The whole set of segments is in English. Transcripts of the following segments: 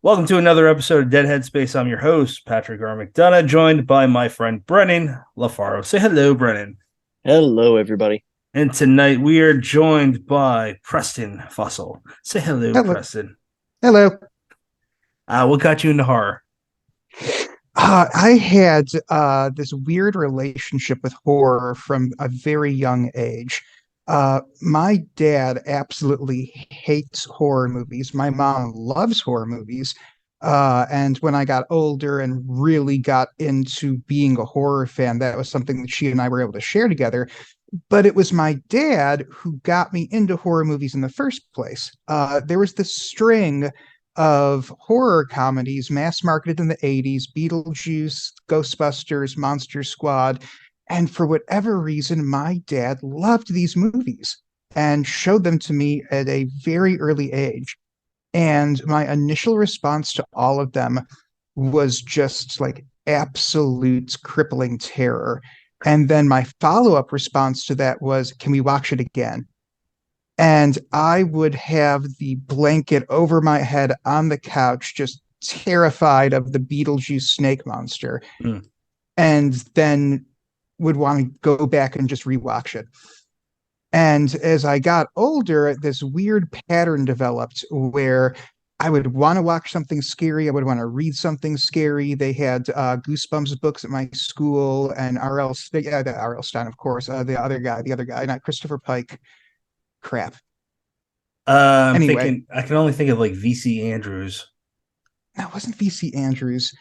Welcome to another episode of Dead Headspace. I'm your host, Patrick R. McDonough, joined by my friend Brennan LaFaro. Say hello, Brennan. Hello, everybody. And tonight we are joined by Preston Fassel. Say hello, Hello. Preston. Hello. What got you into horror? I had this weird relationship with horror from a very young age. My dad absolutely hates horror movies. My mom loves horror movies. And when I got older and really got into being a horror fan, that was something that she and I were able to share together. But it was my dad who got me into horror movies in the first place. There was this string of horror comedies mass marketed in the 80s: Beetlejuice, Ghostbusters, Monster Squad. And for whatever reason, my dad loved these movies and showed them to me at a very early age. And my initial response to all of them was just like absolute crippling terror. And then my follow-up response to that was, can we watch it again? And I would have the blanket over my head on the couch, just terrified of the Beetlejuice snake monster, and then would want to go back and just rewatch it. And as I got older, this weird pattern developed where I would want to watch something scary. I would want to read something scary. They had Goosebumps books at my school, and R.L. Stein, of course. The other guy, not Christopher Pike. Crap. I'm Anyway. thinking, I can only think of like VC Andrews. No, it wasn't VC Andrews.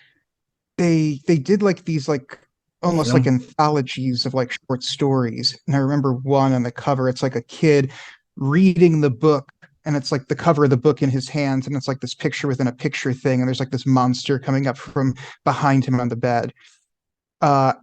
They did like these like almost Him? like anthologies of like short stories. And I remember one on the cover. It's like a kid reading the book, and it's like the cover of the book in his hands, and it's like this picture within a picture thing, and there's like this monster coming up from behind him on the bed.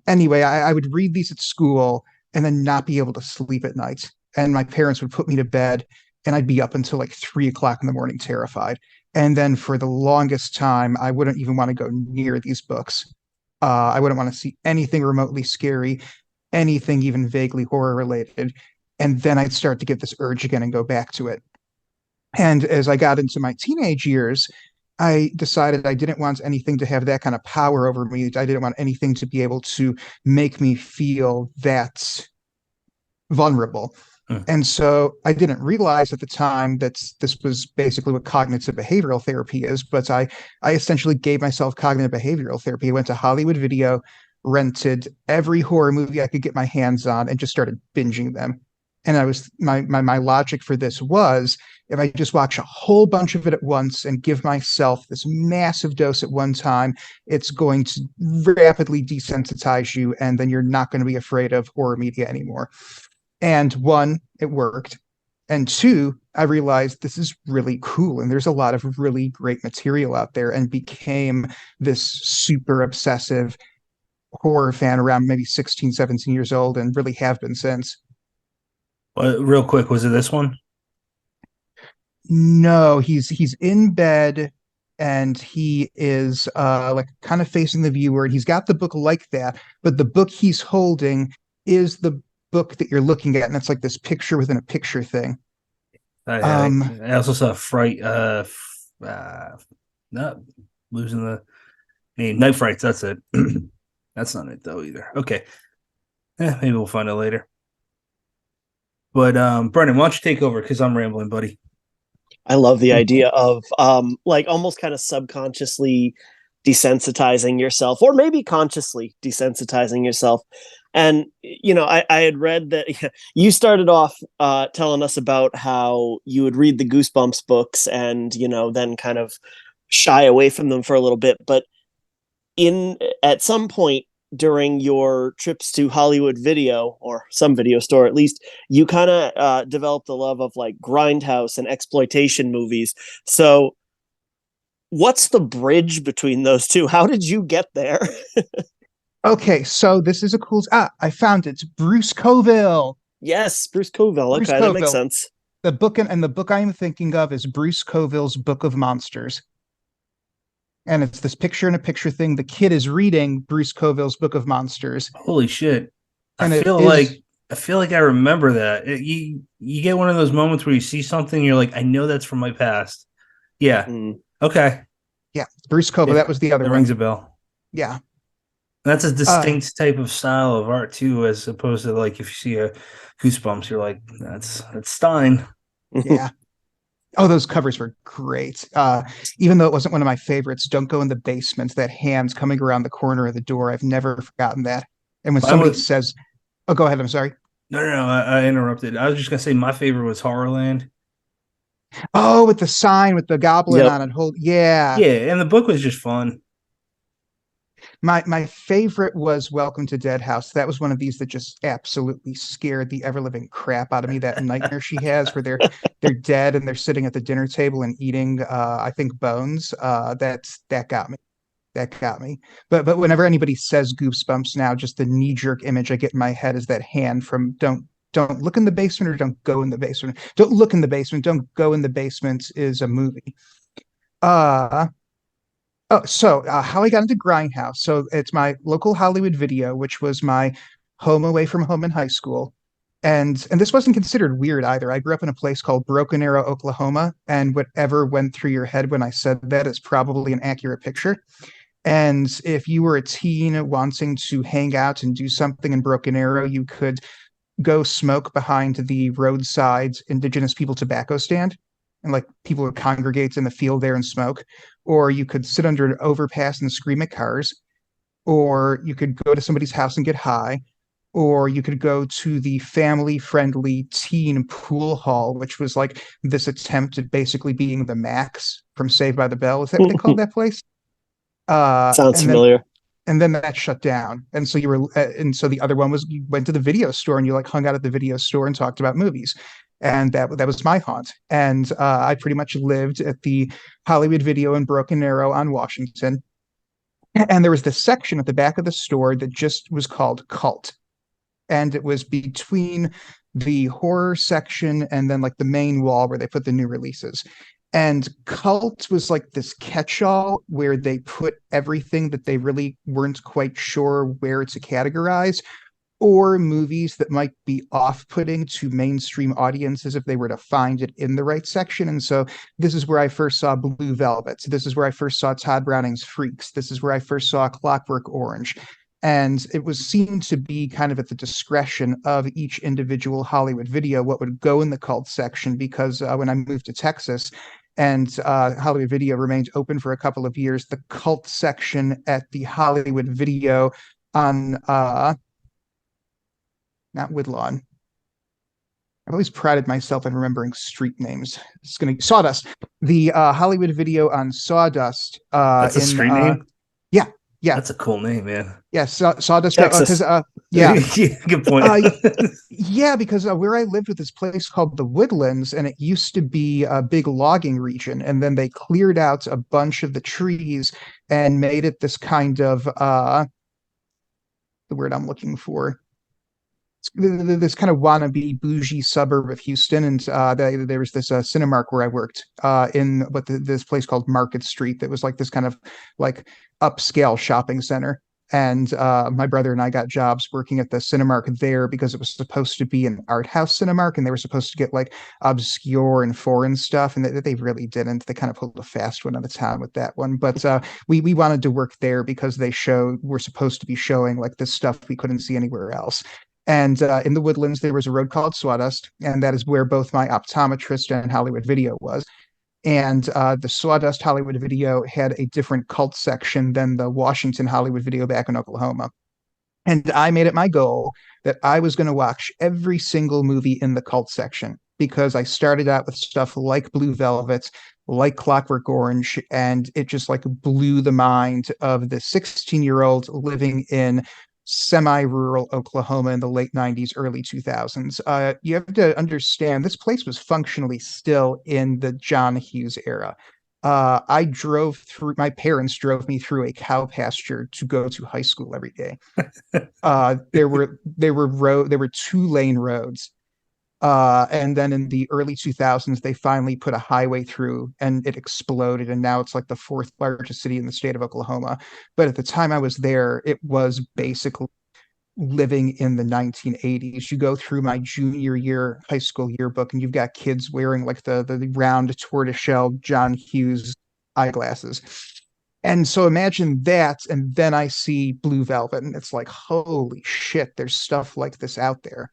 Anyway, I would read these at school and then not be able to sleep at night. And my parents would put me to bed, and I'd be up until like 3 o'clock in the morning, terrified. And then for the longest time, I wouldn't even want to go near these books. I wouldn't want to see anything remotely scary, anything even vaguely horror related. And then I'd start to get this urge again and go back to it. And as I got into my teenage years, I decided I didn't want anything to have that kind of power over me. I didn't want anything to be able to make me feel that vulnerable. And so I didn't realize at the time that this was basically what cognitive behavioral therapy is, but I essentially gave myself cognitive behavioral therapy. I went to Hollywood Video, rented every horror movie I could get my hands on, and just started binging them. And I was my logic for this was, if I just watch a whole bunch of it at once and give myself this massive dose at one time, it's going to rapidly desensitize you, and then you're not going to be afraid of horror media anymore. And one, it worked. And two, I realized this is really cool. And there's a lot of really great material out there, and became this super obsessive horror fan around maybe 16, 17 years old, and really have been since. Real quick, was it this one? No, he's in bed, and he is like kind of facing the viewer, and he's got the book like that, but the book he's holding is the book that you're looking at, and it's like this picture within a picture thing. I also saw Fright. Not losing the Night Frights. That's it. That's not it though either. Okay, maybe we'll find it later. But Brennan, why don't you take over, because I'm rambling, buddy. I love the idea of like almost kind of subconsciously desensitizing yourself, or maybe consciously desensitizing yourself. And, I had read that you started off telling us about how you would read the Goosebumps books and, then kind of shy away from them for a little bit. But at some point during your trips to Hollywood Video, or some video store at least, you kind of developed a love of like grindhouse and exploitation movies. So what's the bridge between those two? How did you get there? Okay, so this is a cool. I found it. It's Bruce Coville. Yes, Bruce Coville. Okay, that makes sense. The book and the book I'm thinking of is Bruce Coville's Book of Monsters. And it's this picture in a picture thing. The kid is reading Bruce Coville's Book of Monsters. Holy shit. I feel like I remember that. You get one of those moments where you see something and you're like, I know that's from my past. Yeah. Okay. Yeah, Bruce Kova. Yeah, That was the other that one. rings a bell. Yeah. That's a Uh, distinct type of style of art too, as opposed to like if you see a Goosebumps, you're like, that's Stein. yeah. Oh, those covers were great. Even though it wasn't one of my favorites, Don't Go in the Basement, that hand's coming around the corner of the door. I've never forgotten that. And when Mine somebody was says, oh, go ahead, I'm sorry. no. I interrupted. I was just gonna say my favorite was Horrorland. Oh, with the sign with the goblin Yep. on it. Hold, yeah. Yeah, and the book was just fun. My favorite was Welcome to Dead House. That was one of these that just absolutely scared the ever living crap out of me. That nightmare she has where they're dead and they're sitting at the dinner table and eating I think bones. That got me. That got me. But whenever anybody says Goosebumps now, just the knee jerk image I get in my head is that hand from Don't Look in the Basement or Don't Go in the Basement. Don't Look in the Basement. Don't Go in the Basement is a movie. Uh how I got into Grindhouse. So it's my local Hollywood Video, which was my home away from home in high school. And this wasn't considered weird either. I grew up in a place called Broken Arrow, Oklahoma, and whatever went through your head when I said that is probably an accurate picture. And if you were a teen wanting to hang out and do something in Broken Arrow, you could go smoke behind the roadside indigenous people tobacco stand. And like people would congregate in the field there and smoke. Or you could sit under an overpass and scream at cars. Or you could go to somebody's house and get high. Or you could go to the family friendly teen pool hall, which was like this attempt at basically being the Max from Saved by the Bell. Is that what they called that place? Uh, Sounds and then familiar. and then that shut down. And so the other one was you went to the video store and you like hung out at the video store and talked about movies. And that was my haunt. And I pretty much lived at the Hollywood Video in Broken Arrow on Washington. And there was this section at the back of the store that just was called Cult. And it was between the horror section and then like the main wall where they put the new releases. And Cult was like this catch-all where they put everything that they really weren't quite sure where to categorize, or movies that might be off-putting to mainstream audiences if they were to find it in the right section. And so this is where I first saw Blue Velvet. This is where I first saw Todd Browning's Freaks. This is where I first saw Clockwork Orange. And it was seen to be kind of at the discretion of each individual Hollywood Video what would go in the cult section, because when I moved to Texas and Hollywood Video remained open for a couple of years, the cult section at the Hollywood Video on not Woodlawn. I've always prided myself in remembering street names. It's gonna Sawdust. The Hollywood Video on Sawdust. That's a In street name. yeah, yeah, That's a cool name, man. yeah. Sawdust. Texas. Because yeah, Good point. yeah, because where I lived with this place called the Woodlands, and it used to be a big logging region, and then they cleared out a bunch of the trees and made it this kind of the word I'm looking for, this kind of wannabe bougie suburb of Houston. And there was this Cinemark where I worked in this place called Market Street that was like this kind of like upscale shopping center. And my brother and I got jobs working at the Cinemark there because it was supposed to be an art house Cinemark, and they were supposed to get like obscure and foreign stuff, and they really didn't. They kind of pulled a fast one out of town with that one. But we wanted to work there because were supposed to be showing like this stuff we couldn't see anywhere else. And in the Woodlands, there was a road called Sawdust, and that is where both my optometrist and Hollywood Video was. And the Sawdust Hollywood Video had a different cult section than the Washington Hollywood Video back in Oklahoma. And I made it my goal that I was going to watch every single movie in the cult section, because I started out with stuff like Blue Velvet, like Clockwork Orange, and it just like blew the mind of the 16-year-old living in semi-rural Oklahoma in the late 90s, early 2000s. You have to understand this place was functionally still in the John Hughes era. My parents drove me through a cow pasture to go to high school every day. There were 2-lane roads. And then in the early 2000s, they finally put a highway through and it exploded. And now it's like the fourth largest city in the state of Oklahoma. But at the time I was there, it was basically living in the 1980s. You go through my junior year high school yearbook and you've got kids wearing like the round tortoiseshell John Hughes eyeglasses. And so imagine that, and then I see Blue Velvet, and it's like, holy shit, there's stuff like this out there.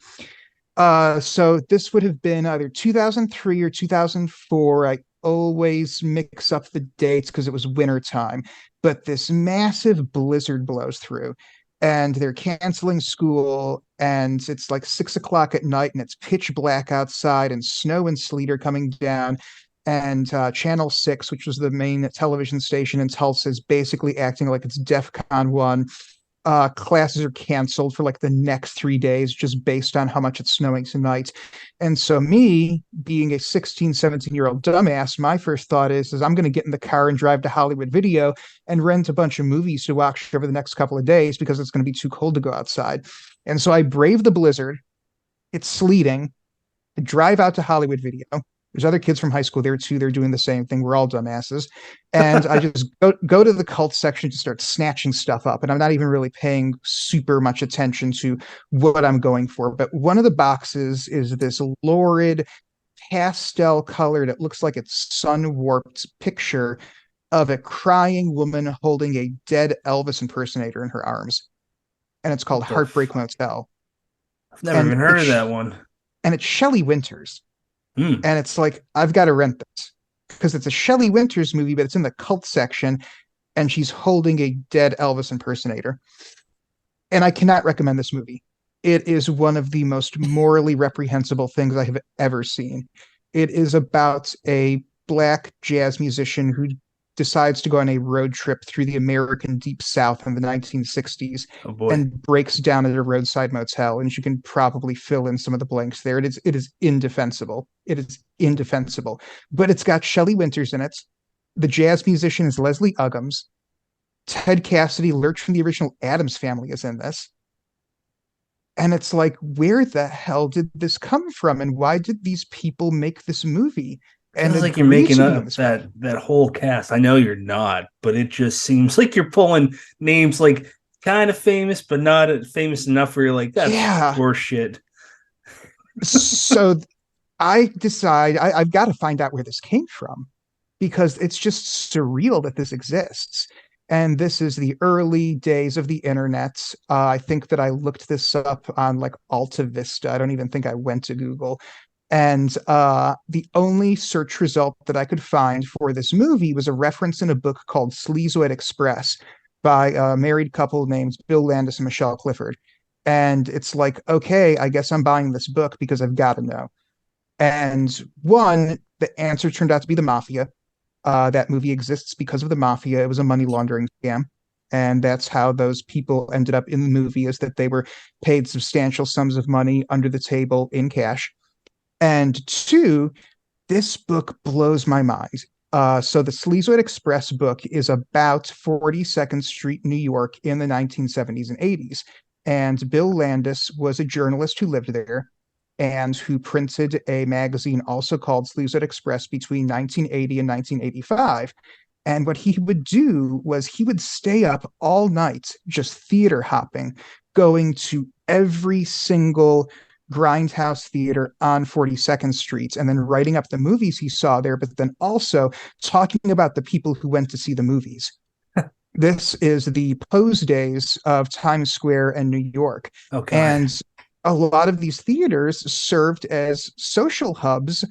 So this would have been either 2003 or 2004. I always mix up the dates because it was winter time, but this massive blizzard blows through, and they're canceling school, and it's like 6 o'clock at night, and it's pitch black outside, and snow and sleet are coming down. And Channel 6, which was the main television station in Tulsa, is basically acting like it's DEF CON 1. Classes are canceled for like the next 3 days just based on how much it's snowing tonight. And so me being a 16, 17-year-old dumbass, my first thought is I'm going to get in the car and drive to Hollywood Video and rent a bunch of movies to watch over the next couple of days because it's going to be too cold to go outside. And so I brave the blizzard. It's sleeting. I drive out to Hollywood Video. There's other kids from high school there too. They're doing the same thing. We're all dumbasses. And I just go to the cult section to start snatching stuff up. And I'm not even really paying super much attention to what I'm going for. But one of the boxes is this lurid pastel colored, it looks like it's sun warped picture of a crying woman holding a dead Elvis impersonator in her arms. And it's called What the Heartbreak fuck? Motel. I've never And even heard of that one. and it's Shelley Winters. Hmm. And it's like, I've got to rent this because it's a Shelley Winters movie, but it's in the cult section, and she's holding a dead Elvis impersonator. And I cannot recommend this movie. It is one of the most morally reprehensible things I have ever seen. It is about a black jazz musician who decides to go on a road trip through the American Deep South in the 1960s Oh boy. and breaks down at a roadside motel. And you can probably fill in some of the blanks there. It is indefensible. It is indefensible. But it's got Shelley Winters in it. The jazz musician is Leslie Uggams. Ted Cassidy, Lurch from the original Addams Family, is in this. And it's like, where the hell did this come from? And why did these people make this movie and Feels like you're agree making to be in up this that movie? that whole cast. I know you're not, but it just seems like you're pulling names like kind of famous, but not famous enough where you're like, that's Yeah. horse shit. So I decide I've got to find out where this came from because it's just surreal that this exists. And this is the early days of the internet. I think that I looked this up on like Alta Vista. I don't even think I went to Google. And the only search result that I could find for this movie was a reference in a book called Sleazoid Express by a married couple named Bill Landis and Michelle Clifford. And it's like, okay, I guess I'm buying this book because I've got to know. And one, the answer turned out to be the mafia. That movie exists because of the mafia. It was a money laundering scam. And that's how those people ended up in the movie, is that they were paid substantial sums of money under the table in cash. And two, this book blows my mind. So the Sleazoid Express book is about 42nd Street, New York in the 1970s and 80s. And Bill Landis was a journalist who lived there and who printed a magazine also called Sleazoid Express between 1980 and 1985. And what he would do was he would stay up all night just theater hopping, going to every single grindhouse theater on 42nd Street and then writing up the movies he saw there, but then also talking about the people who went to see the movies. This is the pose days of Times Square and New York. Oh god. And a lot of these theaters served as social hubs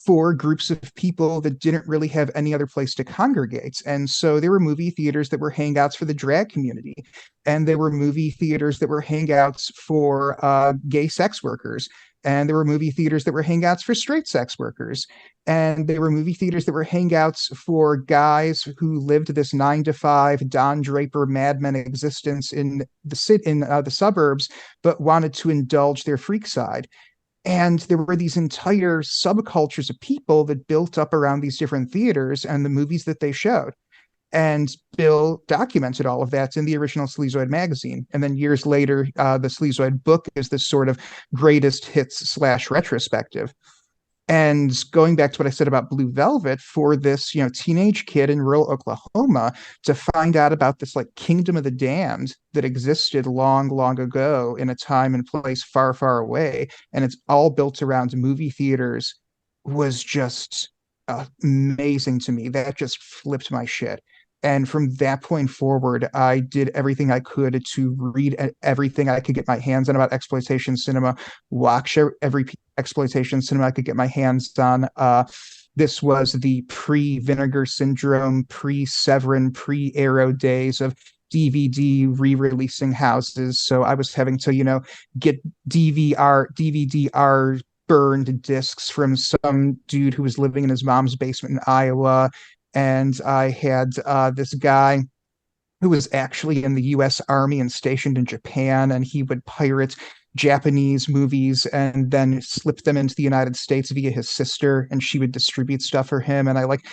for groups of people that didn't really have any other place to congregate. And so there were movie theaters that were hangouts for the drag community, and there were movie theaters that were hangouts for gay sex workers, and there were movie theaters that were hangouts for straight sex workers, and there were movie theaters that were hangouts for guys who lived this 9 to 5 Don Draper Mad Men existence in the suburbs, but wanted to indulge their freak side. And there were these entire subcultures of people that built up around these different theaters and the movies that they showed. And Bill documented all of that in the original Sleazoid magazine. And then years later, the Sleazoid book is this sort of greatest hits slash retrospective. And going back to what I said about Blue Velvet, for this, teenage kid in rural Oklahoma to find out about this like Kingdom of the Damned that existed long, long ago in a time and place far, far away, and it's all built around movie theaters, was just amazing to me. That just flipped my shit. And from that point forward, I did everything I could to read everything I could get my hands on about exploitation cinema, watch every exploitation cinema I could get my hands on. This was the pre-Vinegar Syndrome, pre-Severin, pre-Arrow days of DVD re-releasing houses. So I was having to, get DVD-R burned discs from some dude who was living in his mom's basement in Iowa. And I had this guy who was actually in the US Army and stationed in Japan, and he would pirate Japanese movies and then slip them into the United States via his sister, and she would distribute stuff for him. And I like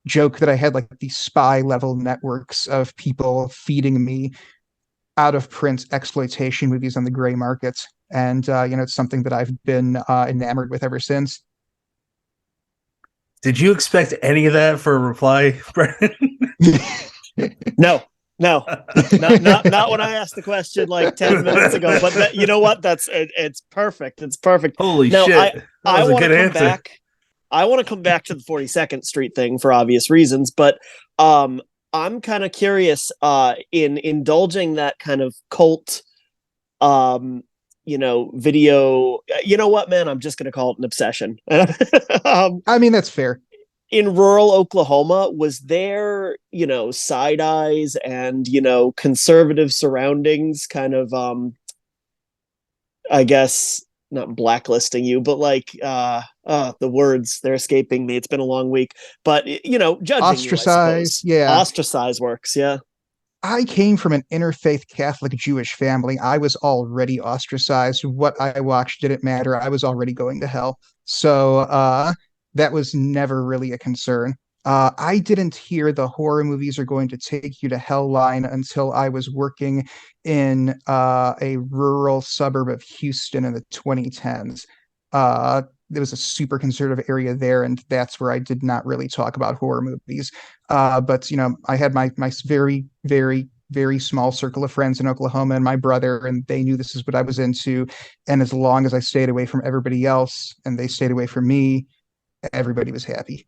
joke that I had like these spy level networks of people feeding me out of print exploitation movies on the gray markets. And it's something that I've been enamored with ever since. Did you expect any of that for a reply, Brennan? No, not when I asked the question like 10 minutes ago. But you know what? It's perfect. It's perfect. Holy now, shit! I want to come answer. back. I want to come back to the 42nd Street thing for obvious reasons, but I'm kind of curious in indulging that kind of cult video. You know what, man? I'm just going to call it an obsession. I mean, that's fair. In rural Oklahoma, was there, side eyes and, conservative surroundings kind of, I guess, not blacklisting you, but like, the words, they're escaping me. It's been a long week, but, judging ostracize, you, yeah. Ostracize works, yeah. I came from an interfaith Catholic Jewish family. I was already ostracized. What I watched didn't matter. I was already going to hell. So that was never really a concern. I didn't hear the horror movies are going to take you to hell line until I was working in a rural suburb of Houston in the 2010s. There was a super conservative area there, and that's where I did not really talk about horror movies. But I had my very, very, very small circle of friends in Oklahoma and my brother, and they knew this is what I was into. And as long as I stayed away from everybody else and they stayed away from me, everybody was happy.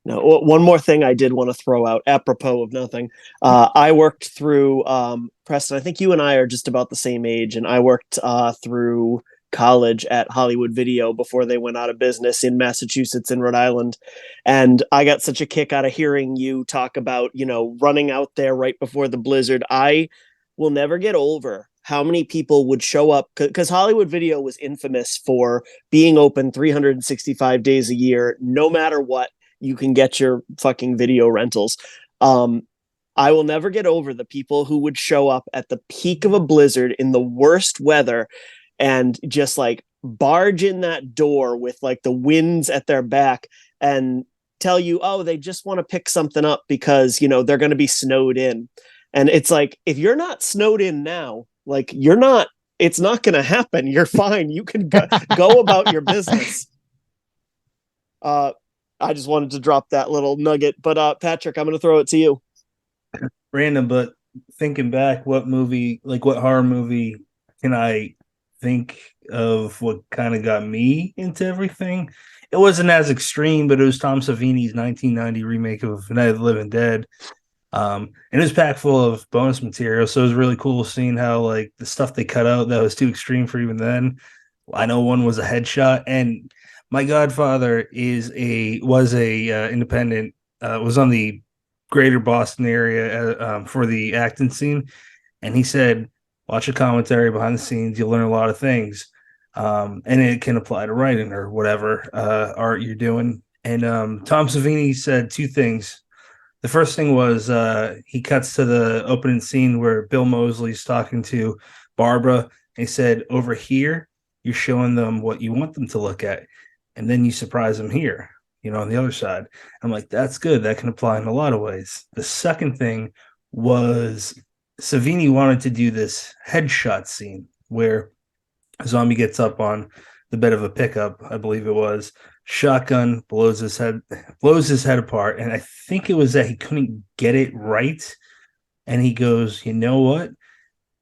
Now, one more thing I did want to throw out, apropos of nothing. I worked through Preston. I think you and I are just about the same age, and I worked through college at Hollywood Video before they went out of business in Massachusetts and Rhode Island. And I got such a kick out of hearing you talk about, running out there right before the blizzard. I will never get over how many people would show up, because Hollywood Video was infamous for being open 365 days a year. No matter what, you can get your fucking video rentals. I will never get over the people who would show up at the peak of a blizzard in the worst weather and just like barge in that door with like the winds at their back and tell you, oh, they just want to pick something up because, they're going to be snowed in. And it's like, if you're not snowed in now, like it's not going to happen. You're fine. You can go about your business. I just wanted to drop that little nugget, but Patrick, I'm going to throw it to you. Random, but thinking back, what horror movie can I think of what kind of got me into everything? It wasn't as extreme, but it was Tom Savini's 1990 remake of Night of the Living Dead. And it was packed full of bonus material, so it was really cool seeing how like the stuff they cut out that was too extreme for even then. I know one was a headshot, and my godfather was a independent, was on the greater Boston area for the acting scene, and he said, watch a commentary behind the scenes. You'll learn a lot of things. And it can apply to writing or whatever art you're doing. And Tom Savini said two things. The first thing was he cuts to the opening scene where Bill Moseley's talking to Barbara. And he said, over here, you're showing them what you want them to look at. And then you surprise them here, on the other side. I'm like, that's good. That can apply in a lot of ways. The second thing was Savini wanted to do this headshot scene where a zombie gets up on the bed of a pickup, I believe it was, shotgun, blows his head apart. And I think it was that he couldn't get it right. And he goes, you know what?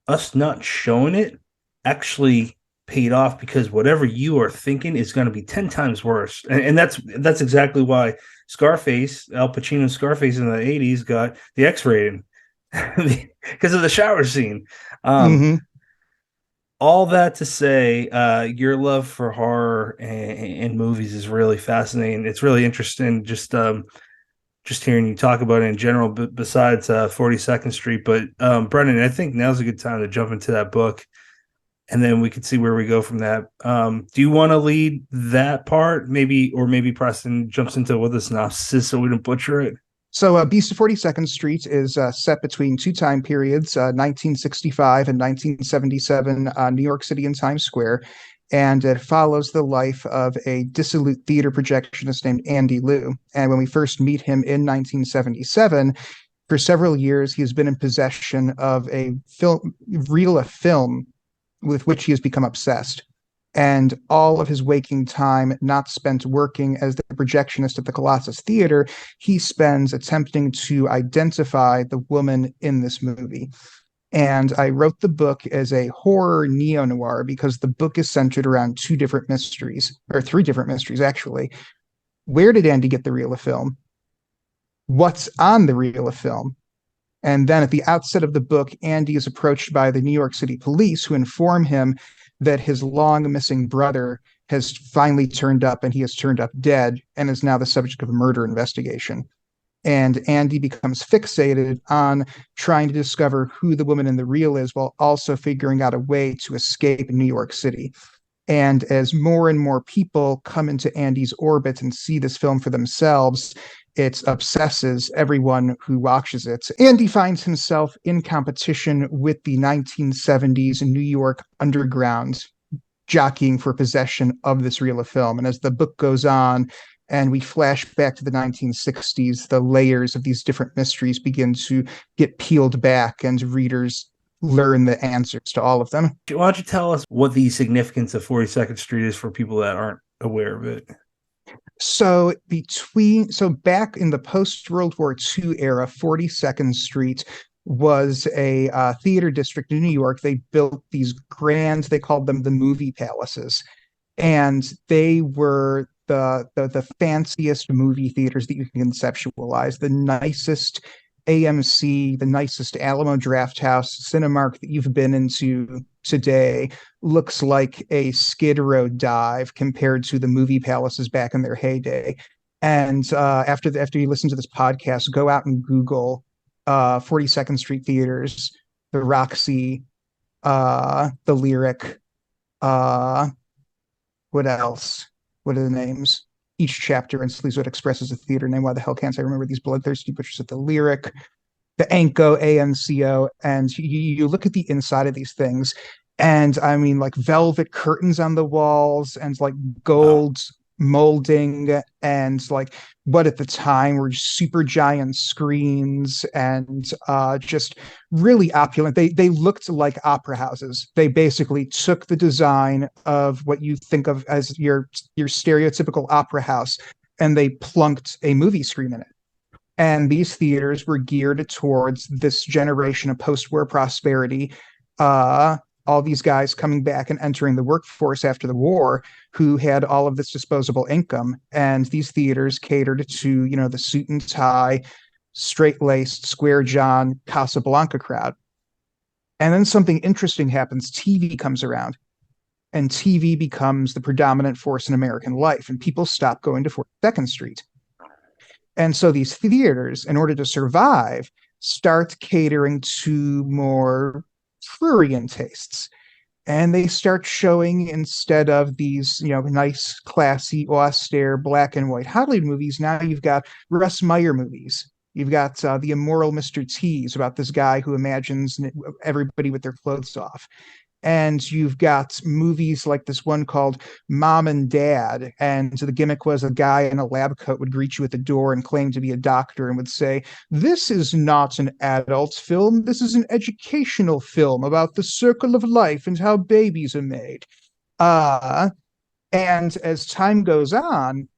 Us not showing it actually paid off, because whatever you are thinking is going to be 10 times worse. And that's exactly why Scarface, Al Pacino's Scarface in the 80s got the X rating because of the shower scene. Mm-hmm. All that to say, your love for horror and movies is really fascinating. It's really interesting just hearing you talk about it in general, besides 42nd Street. But Brendan, I think now's a good time to jump into that book, and then we could see where we go from that. Do you want to lead that part, maybe, or maybe Preston jumps into what the synopsis so we don't butcher it? So, Beast of 42nd Street is set between two time periods, 1965 and 1977, New York City and Times Square. And it follows the life of a dissolute theater projectionist named Andy Liu. And when we first meet him in 1977, for several years, he has been in possession of a reel of film with which he has become obsessed. And all of his waking time not spent working as the projectionist at the Colossus Theater, he spends attempting to identify the woman in this movie. And I wrote the book as a horror neo-noir because the book is centered around two different mysteries, or three different mysteries, actually. Where did Andy get the reel of film? What's on the reel of film? And then at the outset of the book, Andy is approached by the New York City police, who inform him that his long missing brother has finally turned up, and he has turned up dead and is now the subject of a murder investigation. And Andy becomes fixated on trying to discover who the woman in the reel is, while also figuring out a way to escape New York City. And as more and more people come into Andy's orbit and see this film for themselves, it obsesses everyone who watches it. Andy finds himself in competition with the 1970s New York underground, jockeying for possession of this reel of film. And as the book goes on and we flash back to the 1960s, the layers of these different mysteries begin to get peeled back, and readers learn the answers to all of them. Why don't you tell us what the significance of 42nd Street is for people that aren't aware of it? So back in the post-World War II era, 42nd Street was a theater district in New York. They built these they called them the movie palaces. And they were the fanciest movie theaters that you can conceptualize, the nicest AMC, the nicest Alamo Drafthouse, Cinemark that you've been into today looks like a Skid Row dive compared to the movie palaces back in their heyday. And after you listen to this podcast, go out and Google 42nd Street theaters, the Roxy, the Lyric, what else? What are the names? Each chapter in Sleazewood expresses a theater name. Why the hell can't I remember these bloodthirsty butchers at the Lyric, the Anko, AMCO, and you look at the inside of these things, and I mean, like velvet curtains on the walls, and like gold molding, and like what at the time were super giant screens, and just really opulent. They looked like opera houses. They basically took the design of what you think of as your stereotypical opera house, and they plunked a movie screen in it. And these theaters were geared towards this generation of post-war prosperity. All these guys coming back and entering the workforce after the war, who had all of this disposable income. And these theaters catered to, the suit and tie, straight-laced, square-jawed Casablanca crowd. And then something interesting happens. TV comes around, and TV becomes the predominant force in American life, and people stop going to 42nd Street. And so these theaters, in order to survive, start catering to more prurient tastes. And they start showing, instead of these, nice, classy, austere black and white Hollywood movies, now you've got Russ Meyer movies. You've got The Immoral Mr. T's, about this guy who imagines everybody with their clothes off. And you've got movies like this one called Mom and Dad. And so the gimmick was a guy in a lab coat would greet you at the door and claim to be a doctor and would say, "This is not an adult film. This is an educational film about the circle of life and how babies are made." And as time goes on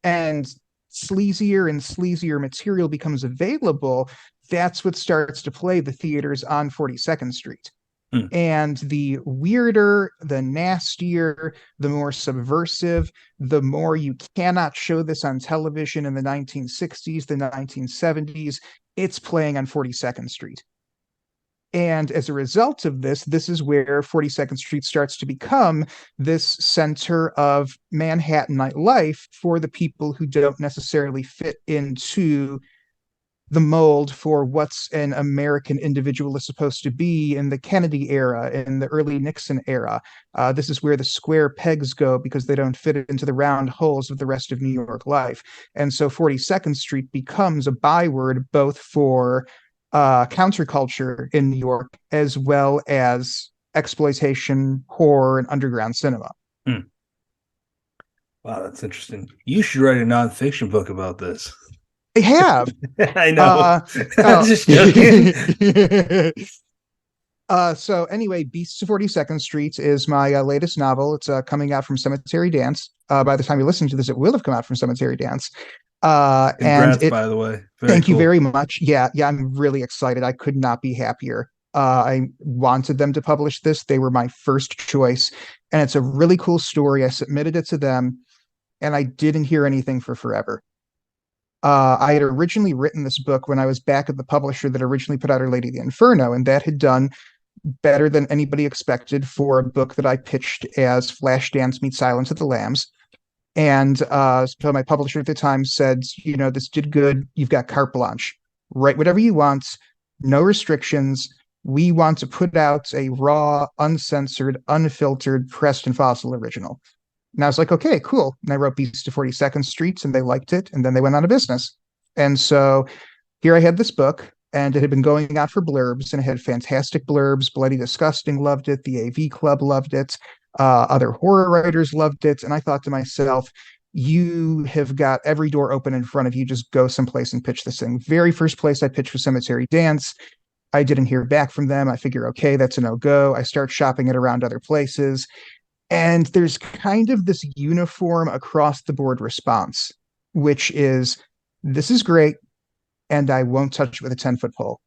and sleazier material becomes available, that's what starts to play the theaters on 42nd Street. Hmm. And the weirder, the nastier, the more subversive, the more you cannot show this on television in the 1960s, the 1970s. It's playing on 42nd Street. And as a result of this, this is where 42nd Street starts to become this center of Manhattan nightlife for the people who don't necessarily fit into the mold for what's an American individual is supposed to be in the Kennedy era, in the early Nixon era. This is where the square pegs go because they don't fit into the round holes of the rest of New York life. And so 42nd Street becomes a byword both for counterculture in New York as well as exploitation, horror, and underground cinema. Hmm. Wow, that's interesting. You should write a nonfiction book about this. They have. I know. I'm Oh. just joking. So anyway, Beasts of 42nd Street is my latest novel. It's coming out from Cemetery Dance. By the time you listen to this, it will have come out from Cemetery Dance. And Congrats, it, by the way. Very thank you cool. very much. Yeah, I'm really excited. I could not be happier. I wanted them to publish this. They were my first choice, and it's a really cool story. I submitted it to them, and I didn't hear anything for forever. I had originally written this book when I was back at the publisher that originally put out Our Lady of the Inferno, and that had done better than anybody expected for a book that I pitched as Flashdance meets Silence of the Lambs. And so my publisher at the time said, you know, this did good. You've got carte blanche. Write whatever you want, no restrictions. We want to put out a raw, uncensored, unfiltered Preston Fassel original. And I was like, okay, cool. And I wrote Beast to 42nd Streets and they liked it. And then they went out of business. And so here I had this book and it had been going out for blurbs and it had fantastic blurbs. Bloody Disgusting loved it. The AV Club loved it. Other horror writers loved it. And I thought to myself, you have got every door open in front of you. Just go someplace and pitch this thing. Very first place I pitched was Cemetery Dance. I didn't hear back from them. I figure, okay, that's a no-go. I start shopping it around other places. And there's kind of this uniform across the board response, which is, this is great, and I won't touch it with a 10-foot pole.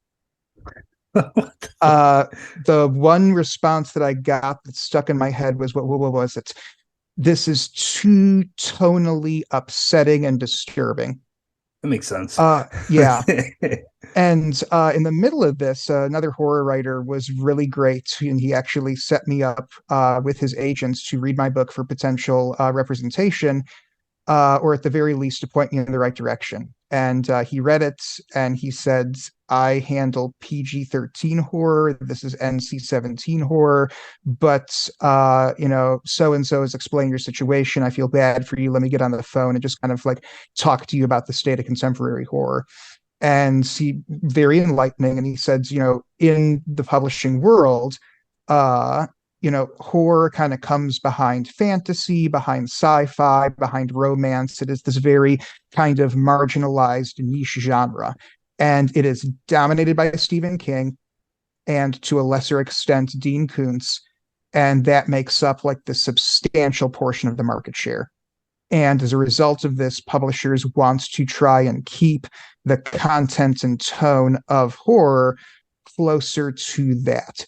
The one response that I got that stuck in my head was, what was it? This is too tonally upsetting and disturbing. That makes sense. Yeah. And in the middle of this, another horror writer was really great, and he actually set me up with his agents to read my book for potential representation, or at the very least, to point me in the right direction. And he read it, and he said, I handle PG-13 horror. This is NC-17 horror, but so-and-so has explained your situation. I feel bad for you. Let me get on the phone and just kind of like talk to you about the state of contemporary horror. And he very enlightening, and he said, in the publishing world, horror kind of comes behind fantasy, behind sci-fi, behind romance. It is this very kind of marginalized niche genre, and it is dominated by Stephen King and to a lesser extent Dean Koontz, and that makes up like the substantial portion of the market share. And as a result of this, publishers want to try and keep the content and tone of horror closer to that.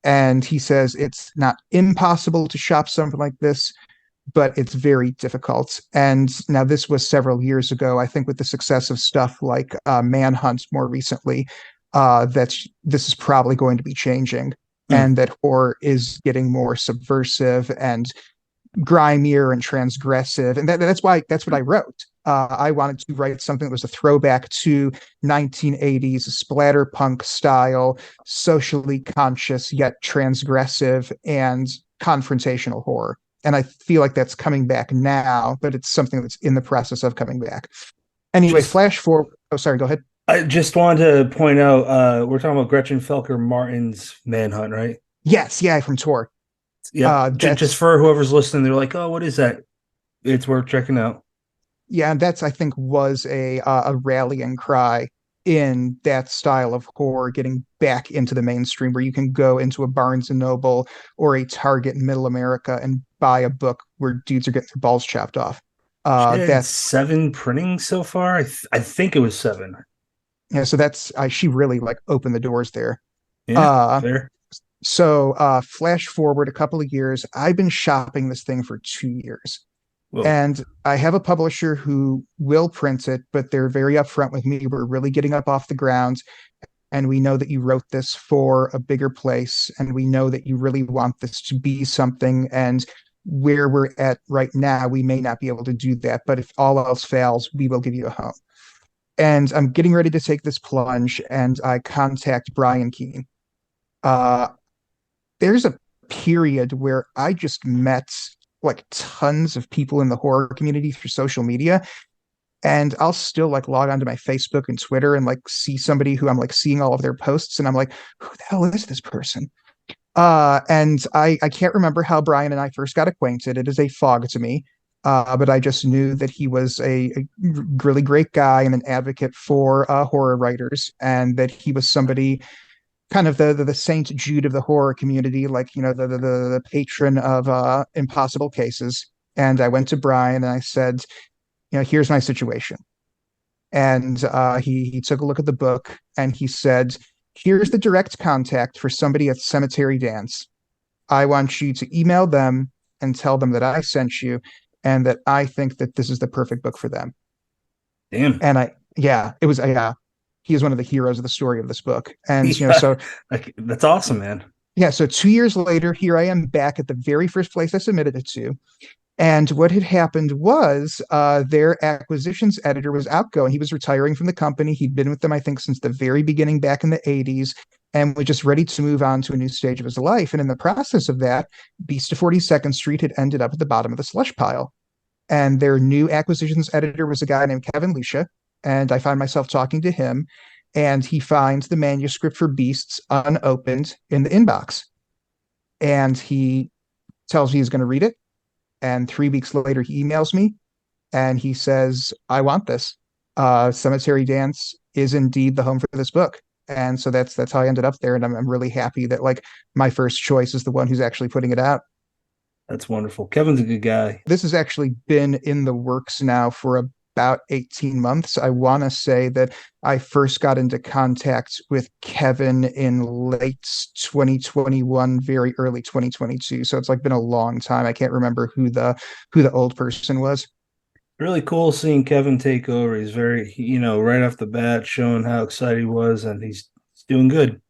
And he says it's not impossible to shop something like this, but it's very difficult. And now this was several years ago. I think with the success of stuff like Manhunt more recently, that this is probably going to be changing, and that horror is getting more subversive and grimier and transgressive, and that's what I wrote. I wanted to write something that was a throwback to 1980s splatterpunk style, socially conscious yet transgressive and confrontational horror. And I feel like that's coming back now, but it's something that's in the process of coming back. Anyway, flash forward. Oh, sorry, go ahead. I just wanted to point out, we're talking about Gretchen Felker Martin's Manhunt, right? Yes, yeah, from Tor. Yeah, just for whoever's listening, they're like, "Oh, what is that?" It's worth checking out. Yeah, and that's I think was a rallying cry in that style of horror, getting back into the mainstream, where you can go into a Barnes and Noble or a Target in Middle America and buy a book where dudes are getting their balls chopped off. That's 7 printings so far. I think it was 7. Yeah, so that's she really like opened the doors there. Yeah, fair. So flash forward a couple of years, I've been shopping this thing for 2 years. Whoa. And I have a publisher who will print it, but they're very upfront with me. We're really getting up off the ground. And we know that you wrote this for a bigger place. And we know that you really want this to be something. And where we're at right now, we may not be able to do that. But if all else fails, we will give you a home. And I'm getting ready to take this plunge. And I contact Brian Keene. Uh, there's a period where I just met like tons of people in the horror community through social media. And I'll still like log onto my Facebook and Twitter and like see somebody who I'm like seeing all of their posts. And I'm like, who the hell is this person? And I can't remember how Brian and I first got acquainted. It is a fog to me. But I just knew that he was a really great guy and an advocate for horror writers, and that he was somebody kind of the Saint Jude of the horror community, like the patron of impossible cases. And I went to Brian and I said, here's my situation. And he took a look at the book and he said, here's the direct contact for somebody at Cemetery Dance. I want you to email them and tell them that I sent you and that I think that this is the perfect book for them. Damn. And it was, he is one of the heroes of the story of this book. And, Yeah. so Like, that's awesome, man. yeah, so 2 years later, here I am back at the very first place I submitted it to. And what had happened was their acquisitions editor was outgoing. He was retiring from the company. He'd been with them, I think, since the very beginning back in the 80s, and was just ready to move on to a new stage of his life. And in the process of that, Beast of 42nd Street had ended up at the bottom of the slush pile. And their new acquisitions editor was a guy named Kevin Lucia. And I find myself talking to him, and he finds the manuscript for Beasts unopened in the inbox. And he tells me he's going to read it. And 3 weeks later, he emails me and he says, I want this. Cemetery Dance is indeed the home for this book. And so that's how I ended up there. And I'm really happy that like my first choice is the one who's actually putting it out. That's wonderful. Kevin's a good guy. This has actually been in the works now for about 18 months. I want to say that I first got into contact with Kevin in late 2021, very early 2022. So it's like been a long time. I can't remember who the old person was. Really cool seeing Kevin take over. He's very, right off the bat showing how excited he was, and he's doing good.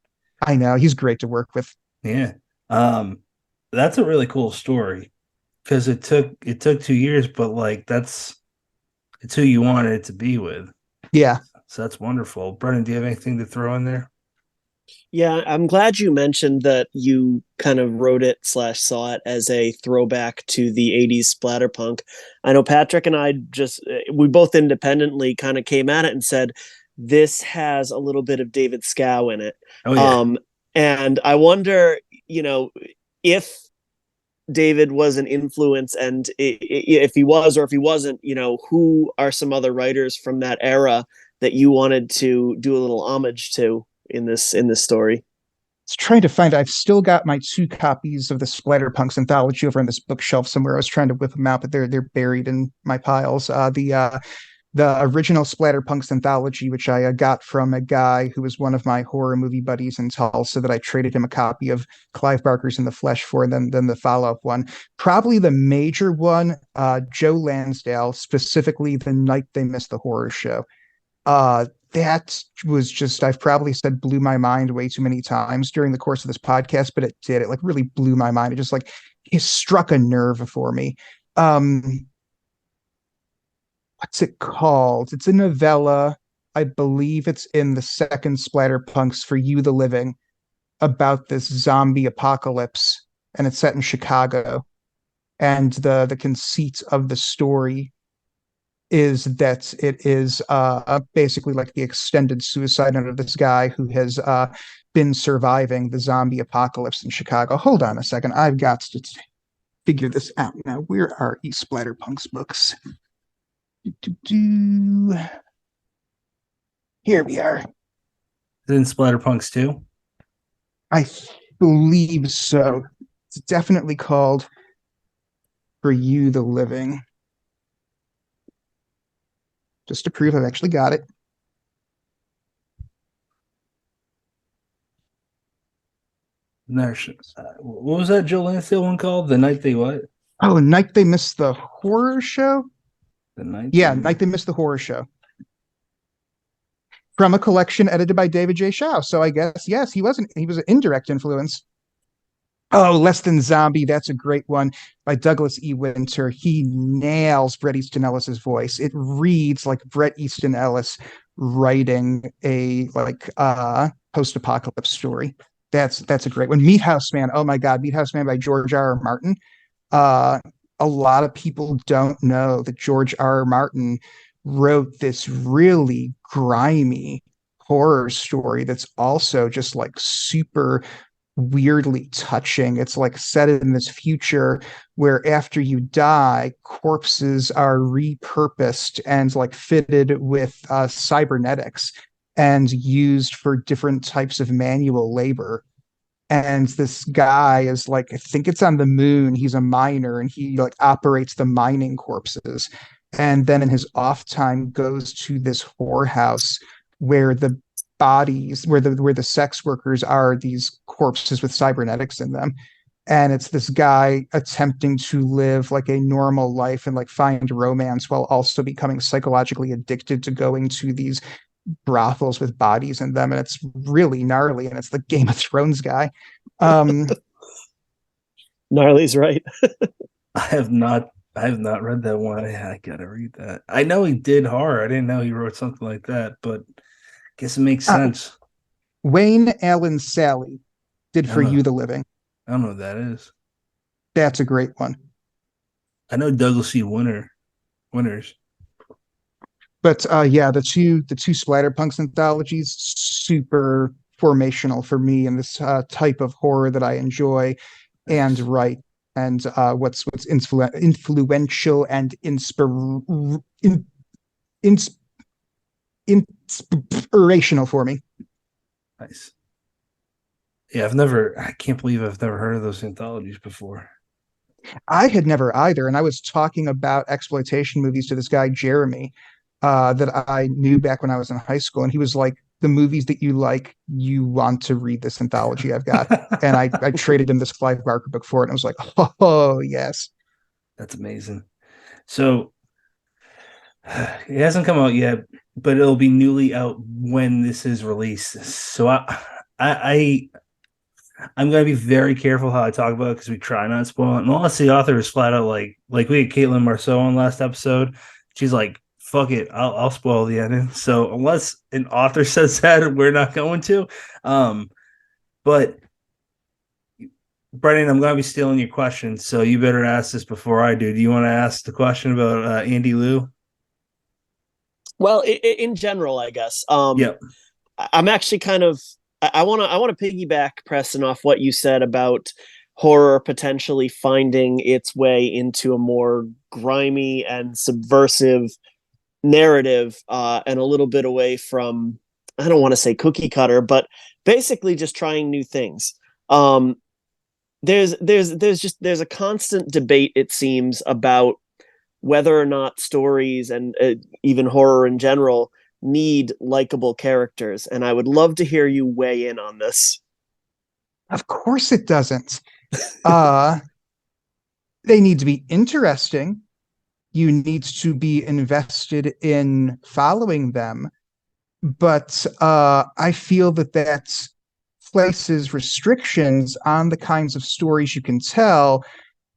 I know he's great to work with. Yeah. That's a really cool story because it took 2 years, but like it's who you wanted it to be with. Yeah. So that's wonderful. Brennan, do you have anything to throw in there? Yeah, I'm glad you mentioned that you kind of wrote it / saw it as a throwback to the 80s splatterpunk. I know Patrick and I we both independently kind of came at it and said, this has a little bit of David Scow in it. Oh, yeah. And I wonder, if David was an influence, and if he was or if he wasn't, who are some other writers from that era that you wanted to do a little homage to in this story? I was trying to find. I've still got my 2 copies of the Splatterpunks anthology over on this bookshelf somewhere. I was trying to whip them out, but they're buried in my piles. The original Splatterpunks anthology, which I got from a guy who was one of my horror movie buddies in Tulsa, that I traded him a copy of Clive Barker's In the Flesh for, and then the follow-up one. Probably the major one, Joe Lansdale, specifically The Night They Missed the Horror Show. That was just, I've probably said blew my mind way too many times during the course of this podcast, but it did. It like really blew my mind. It just like, it struck a nerve for me. What's it called? It's a novella. I believe it's in the second Splatterpunks For You the Living, about this zombie apocalypse, and it's set in Chicago. And the conceit of the story is that it is basically like the extended suicide note of this guy who has been surviving the zombie apocalypse in Chicago. Hold on a second. I've got to figure this out now. Where are Splatterpunks books? Here we are. In Splatterpunks too? I believe so. It's definitely called For You the Living. Just to prove I've actually got it. What was that Joe Lansdale one called? The night they what? Oh, Night They Missed the Horror Show? The night. Yeah, Night They Missed the Horror Show. From a collection edited by David J. Shaw. So I guess, yes, he was an indirect influence. Oh, Less Than Zombie. That's a great one by Douglas E. Winter. He nails Bret Easton Ellis's voice. It reads like Bret Easton Ellis writing a post-apocalypse story. That's a great one. Meat House Man. Oh my God, Meat House Man by George R. R. Martin. A lot of people don't know that George R. R. Martin wrote this really grimy horror story that's also just like super weirdly touching. It's like set in this future where after you die, corpses are repurposed and like fitted with cybernetics and used for different types of manual labor. And this guy is like, I think it's on the moon. He's a miner and he like operates the mining corpses. And then in his off time goes to this whorehouse where the bodies, where the sex workers are these corpses with cybernetics in them. And it's this guy attempting to live like a normal life and like find romance while also becoming psychologically addicted to going to these brothels with bodies in them, and it's really gnarly, and it's the Game of Thrones guy. Gnarly's right. I have not read that one. I gotta read that. I know he did horror. I didn't know he wrote something like that, but I guess it makes sense. Wayne Allen Sally did For You the Living. I don't know what that is. That's a great one. I know Douglas E. Winters. But yeah, the two Splatterpunks anthologies, super formational for me in this type of horror that I enjoy and write. And what's influential and inspirational for me. Nice. Yeah, I can't believe I've never heard of those anthologies before. I had never either. And I was talking about exploitation movies to this guy, Jeremy, that I knew back when I was in high school. And he was like, the movies that you like, you want to read this anthology I've got. And I traded him this Clive Barker book for it. And I was like, oh, yes. That's amazing. So it hasn't come out yet, but it'll be newly out when this is released. So I'm going to be very careful how I talk about it because we try not to spoil it. Unless the author is flat out like we had Caitlin Marceau on last episode. She's like, fuck it, I'll spoil the ending. So unless an author says that, we're not going to. But Brennan, I'm going to be stealing your question, so you better ask this before I do. Do you want to ask the question about Andy Liu? Well, in general, I guess. Yep. I'm actually kind of. I want to piggyback, Preston, off what you said about horror potentially finding its way into a more grimy and subversive narrative, and a little bit away from, I don't want to say cookie cutter, but basically just trying new things. There's a constant debate, it seems, about whether or not stories and even horror in general need likable characters, and I would love to hear you weigh in on this. Of course it doesn't. They need to be interesting. You need to be invested in following them. But I feel that places restrictions on the kinds of stories you can tell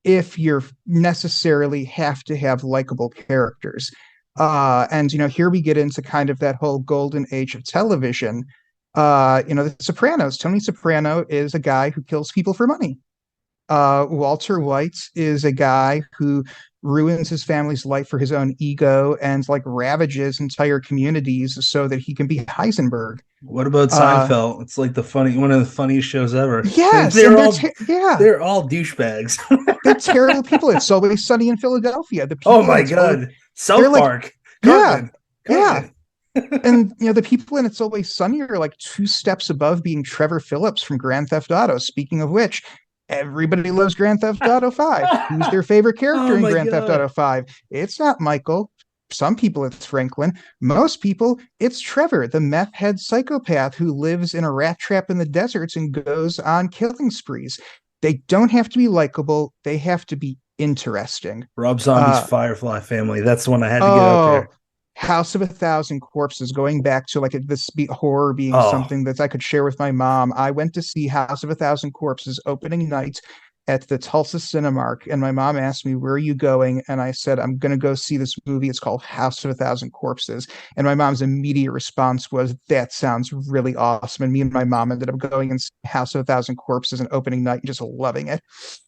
if you're necessarily have to have likable characters. And, here we get into kind of that whole golden age of television. The Sopranos. Tony Soprano is a guy who kills people for money. Walter White is a guy who ruins his family's life for his own ego and like ravages entire communities so that he can be Heisenberg. What about Seinfeld? It's like one of the funniest shows ever. Yes, they're all douchebags. They're terrible people. It's Always Sunny in Philadelphia. The people, oh my God, South Park. Cartman. Yeah. And the people in It's Always Sunny are like 2 steps above being Trevor Phillips from Grand Theft Auto. Speaking of which, everybody loves Grand Theft Auto 5. Who's their favorite character in Grand Theft Auto 5? It's not Michael. some people it's Franklin. Most people, it's Trevor, the meth head psychopath who lives in a rat trap in the deserts and goes on killing sprees. They don't have to be likable, they have to be interesting. Rob Zombie's Uh, Firefly family. That's the one I had to get out oh, there. House of a Thousand Corpses, going back to like horror being Oh, something that I could share with my mom. I went to see House of a Thousand Corpses opening night at the Tulsa Cinemark, and my mom asked me, "Where are you going?" And I said, "I'm going to go see this movie. It's called House of a Thousand Corpses." And my mom's immediate response was, "That sounds really awesome." And me and my mom ended up going and seeing House of a Thousand Corpses and opening night and just loving it.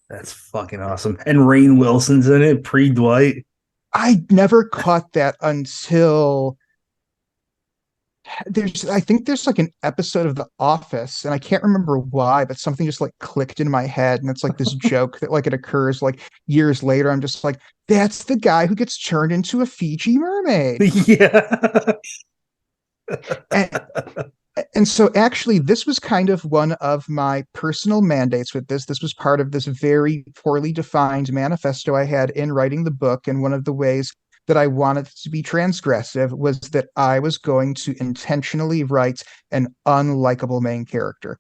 that's fucking awesome. And Rainn Wilson's in it, pre Dwight. I never caught that until I think there's like an episode of The Office, and I can't remember why, but something just like clicked in my head, and it's like this joke that like it occurs like years later. I'm just like, that's the guy who gets turned into a Fiji mermaid. Yeah. And and so actually this was kind of one of my personal mandates with this. This was part of this very poorly defined manifesto I had in writing the book, and one of the ways that I wanted to be transgressive was that I was going to intentionally write an unlikable main character,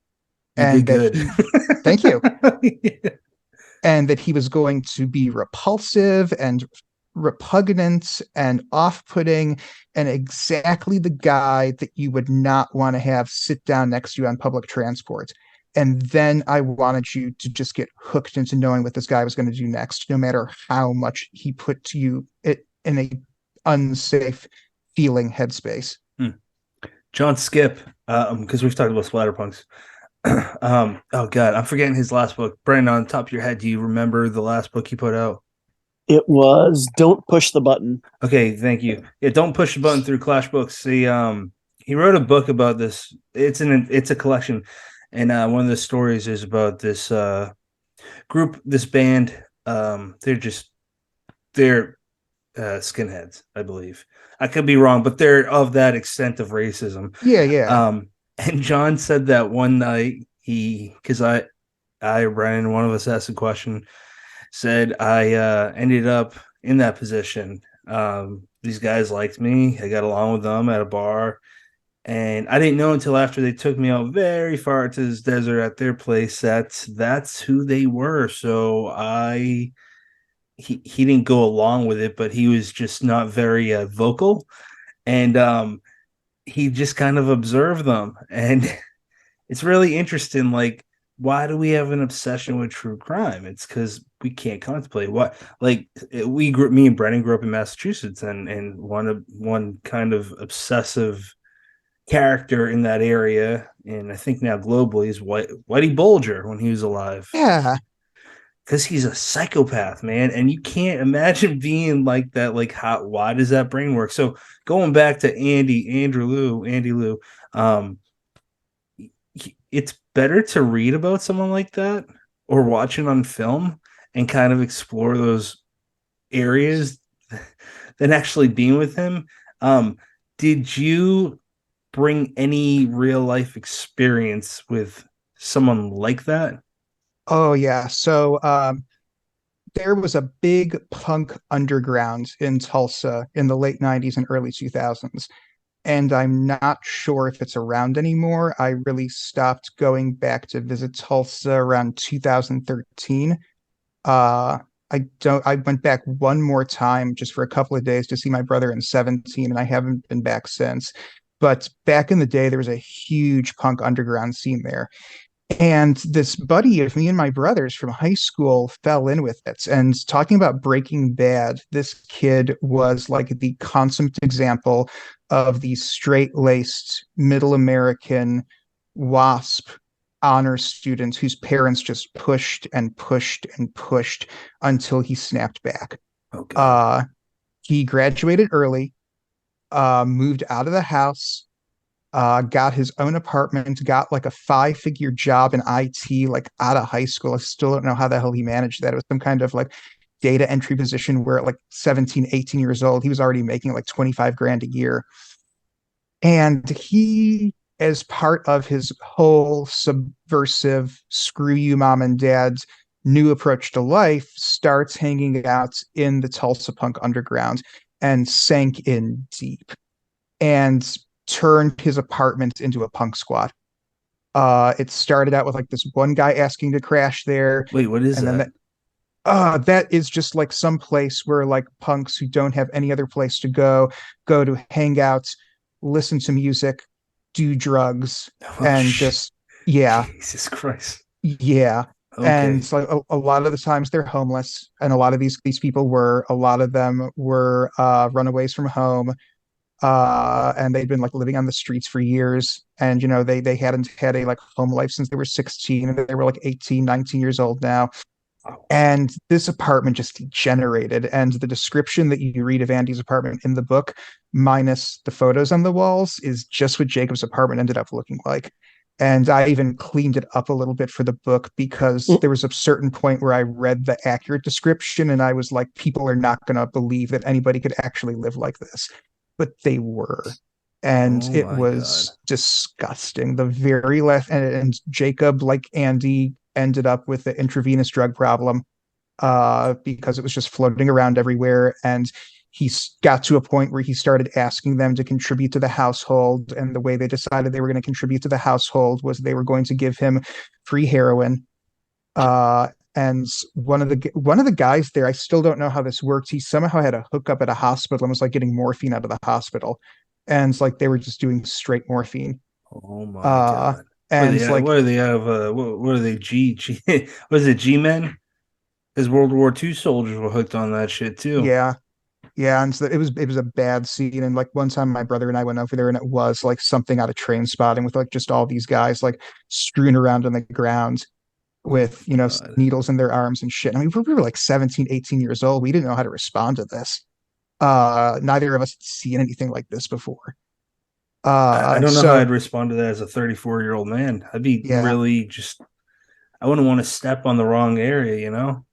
You did and that good. he thank you, and that he was going to be repulsive and repugnant and off-putting, and exactly the guy that you would not want to have sit down next to you on public transport. And then I wanted you to just get hooked into knowing what this guy was going to do next, no matter how much he put you in a unsafe feeling headspace. Hmm. John Skip, because we've talked about splatterpunks. Oh god, I'm forgetting his last book. Brandon, on the top of your head, do you remember the last book he put out? It was Don't Push the Button. Okay, thank you. Yeah, don't push the button through Clash Books. He wrote a book about this. It's a collection, and one of the stories is about this group, this band. They're skinheads, I believe. I could be wrong, but they're of that extent of racism. Yeah, yeah. And John said that one night because I ran in, one of us asked a question, said I ended up in that position. These guys liked me. I got along with them at a bar, and I didn't know until after they took me out very far to this desert at their place that's who they were. So he didn't go along with it, but he was just not very vocal, and he just kind of observed them, and it's really interesting. Like, why do we have an obsession with true crime? It's because we can't contemplate what, like, me and Brennan grew up in Massachusetts, and one kind of obsessive character in that area, and I think now globally, is Whitey Bulger when he was alive, Yeah. because he's a psychopath, man, and you can't imagine being like that. Like, why does that brain work? So going back to Andy Lou, um, it's better to read about someone like that or watch it on film and kind of explore those areas than actually being with him. Did you bring any real life experience with someone like that? Oh yeah. So there was a big punk underground in Tulsa in the late 90s and early 2000s. And I'm not sure if it's around anymore. I really stopped going back to visit Tulsa around 2013. Uh, I went back one more time just for a couple of days to see my brother in 17, and I haven't been back since. But back in the day, there was a huge punk underground scene there. And this buddy of me and my brother's from high school fell in with it. And talking about Breaking Bad, this kid was like the consummate example of the straight-laced middle American WASP honor student whose parents just pushed and pushed and pushed until he snapped back. Oh God. Uh, he graduated early, moved out of the house, got his own apartment, got like a five-figure job in IT, like out of high school. I still don't know how the hell he managed that. It was some kind of like data entry position where at like 17, 18 years old, he was already making like 25 grand a year. And he, as part of his whole subversive, screw you, mom and dad's new approach to life, starts hanging out in the Tulsa punk underground. and sank in deep and turned his apartment into a punk squad. It started out with like this one guy asking to crash there, Wait, what is and then that? that is just like some place where like punks who don't have any other place to go to hang out, listen to music, do drugs, Oh, and just yeah, Jesus Christ. yeah. And Okay. so a lot of the times they're homeless, and a lot of these people were a lot of them were runaways from home, and they'd been like living on the streets for years, and you know they hadn't had a like home life since they were 16, and they were like 18, 19 years old now. And this apartment just degenerated. And the description that you read of Andy's apartment in the book, minus the photos on the walls, is just what Jacob's apartment ended up looking like. And I even cleaned it up a little bit for the book because there was a certain point where I read the accurate description and I was like, people are not going to believe that anybody could actually live like this. But they were. And Oh it my God. was disgusting. The very last, and Jacob, like Andy, ended up with the intravenous drug problem because it was just floating around everywhere. And he got to a point where he started asking them to contribute to the household. And the way they decided they were going to contribute to the household was they were going to give him free heroin. And one of the guys there, I still don't know how this worked. He somehow had a hookup at a hospital and was like getting morphine out of the hospital. And it's like they were just doing straight morphine. Oh my Uh, God. What are and they? like, What are they out of? What are they? G. What is it? G men? Because World War II soldiers were hooked on that shit too. yeah, yeah, and so it was a bad scene. And like one time, my brother and I went over there, and it was like something out of Train Spotting with like just all these guys like strewn around on the ground with God. needles in their arms and shit. I mean, we were like 17, 18 years old. We didn't know how to respond to this. Neither of us had seen anything like this before. I don't know how So I'd respond to that as a 34-year-old man. I'd be yeah, really just. I wouldn't want to step on the wrong area, you know.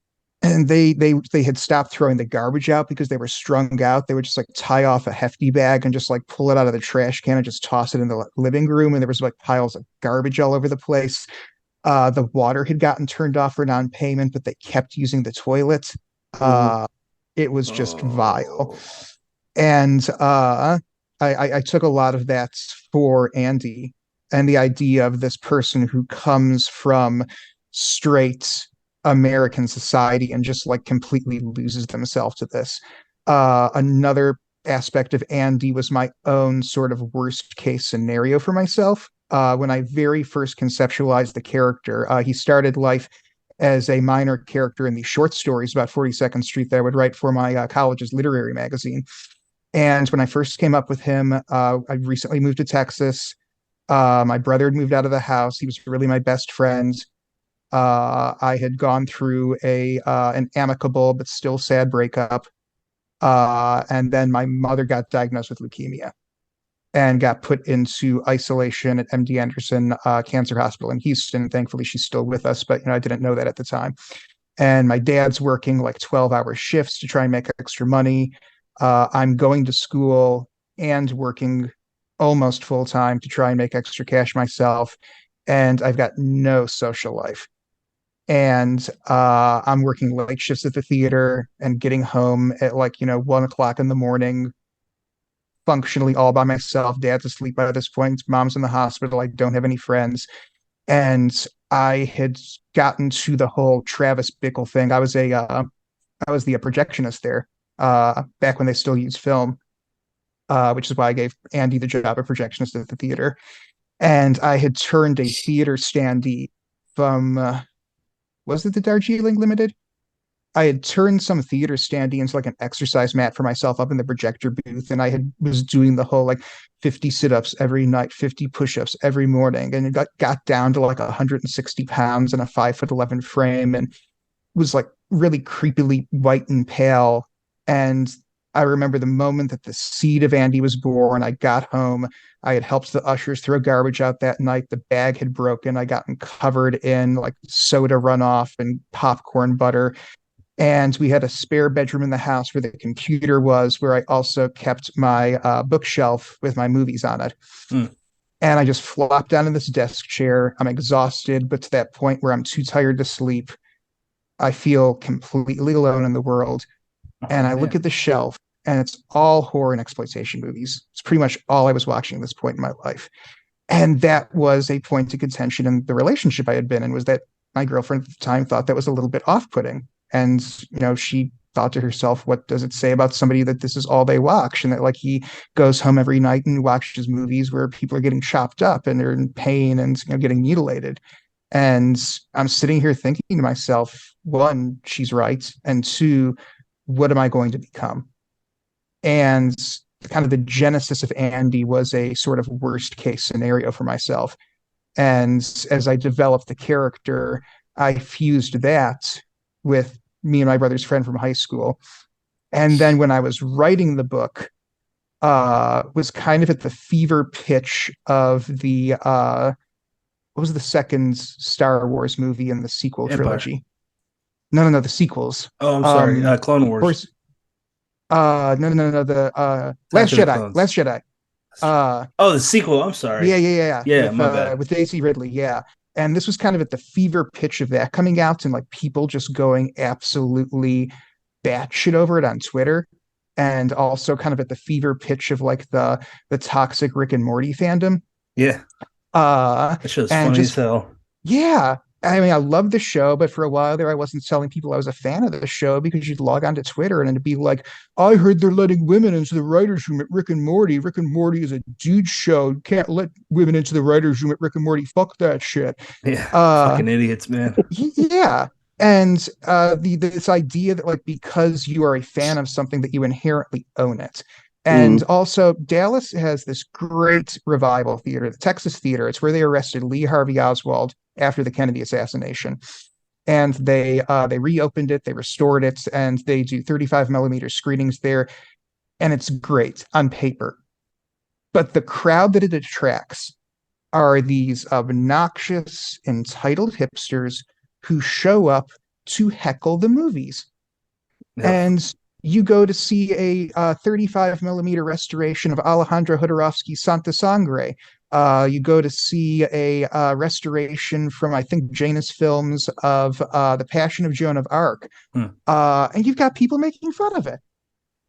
and they had stopped throwing the garbage out because they were strung out. They would just like tie off a hefty bag and just like pull it out of the trash can and just toss it in the living room. And there was like piles of garbage all over the place. The water had gotten turned off for non-payment, but they kept using the toilet. Ooh. Uh, it was just vile. Oh. And I took a lot of that for Andy and the idea of this person who comes from straight American society and just like completely loses themselves to this. Another aspect of Andy was my own sort of worst case scenario for myself. When I very first conceptualized the character, he started life as a minor character in these short stories about 42nd Street that I would write for my college's literary magazine. And when I first came up with him, I recently moved to Texas. My brother had moved out of the house. He was really my best friend. I had gone through a an amicable but still sad breakup. And then my mother got diagnosed with leukemia and got put into isolation at MD Anderson Cancer Hospital in Houston. Thankfully, she's still with us, but I didn't know that at the time. And my dad's working like 12-hour shifts to try and make extra money. I'm going to school and working almost full time to try and make extra cash myself. And I've got no social life. And I'm working late shifts at the theater and getting home at like, 1 o'clock in the morning, functionally all by myself. Dad's asleep by this point. Mom's in the hospital. I don't have any friends. And I had gotten to the whole Travis Bickle thing. I was the projectionist there back when they still used film, which is why I gave Andy the job of projectionist at the theater. And I had turned a theater standee from was it the Darjeeling Limited? I had turned some theater standee into like an exercise mat for myself up in the projector booth, and I had was doing the whole like 50 sit-ups every night, 50 push-ups every morning, and it got down to like 160 pounds and a 5'11" frame, and was like really creepily white and pale. And I remember the moment that the seed of Andy was born. I got home. I had helped the ushers throw garbage out that night. The bag had broken. I gotten covered in like soda runoff and popcorn butter. And we had a spare bedroom in the house where the computer was, where I also kept my bookshelf with my movies on it. Hmm. And I just flopped down in this desk chair. I'm exhausted, but to that point where I'm too tired to sleep. I feel completely alone in the world. Oh And I look man. at the shelf and it's all horror and exploitation movies. It's pretty much all I was watching at this point in my life. And that was a point of contention in the relationship I had been in, was that my girlfriend at the time thought that was a little bit off-putting. And, she thought to herself, what does it say about somebody that this is all they watch? And that like he goes home every night and watches movies where people are getting chopped up and they're in pain and getting mutilated. And I'm sitting here thinking to myself, one, she's right. And two, what am I going to become? And kind of the genesis of Andy was a sort of worst case scenario for myself. And as I developed the character, I fused that with me and my brother's friend from high school. And then when I was writing the book, was kind of at the fever pitch of the what was the second Star Wars movie in the sequel Empire. trilogy? No, the sequels. Oh, I'm sorry. Clone Wars. Of course, no, the Last Attack of the Jedi. Clones. Last Jedi. The sequel. I'm sorry. Yeah. Yeah, my bad. With Daisy Ridley, yeah. And this was kind of at the fever pitch of that coming out, and like people just going absolutely batshit over it on Twitter, and also kind of at the fever pitch of like the toxic Rick and Morty fandom. Yeah. That show's And funny just as hell. yeah. I mean, I love the show, but for a while there, I wasn't telling people I was a fan of the show because you'd log on to Twitter and it'd be like, I heard they're letting women into the writer's room at Rick and Morty. Rick and Morty is a dude show. You can't let women into the writer's room at Rick and Morty. Fuck that shit. Yeah. Fucking idiots, man. Yeah. And this idea that like because you are a fan of something that you inherently own it. And also Dallas has this great revival theater, the Texas Theater. It's where they arrested Lee Harvey Oswald after the Kennedy assassination. And they reopened it, they restored it, and they do 35 millimeter screenings there. And it's great on paper. But the crowd that it attracts are these obnoxious, entitled hipsters who show up to heckle the movies. Yep. And you go to see a 35 millimeter restoration of Alejandro Jodorowsky's Santa Sangre. You go to see a restoration from, I think, Janus Films of The Passion of Joan of Arc. And you've got people making fun of it.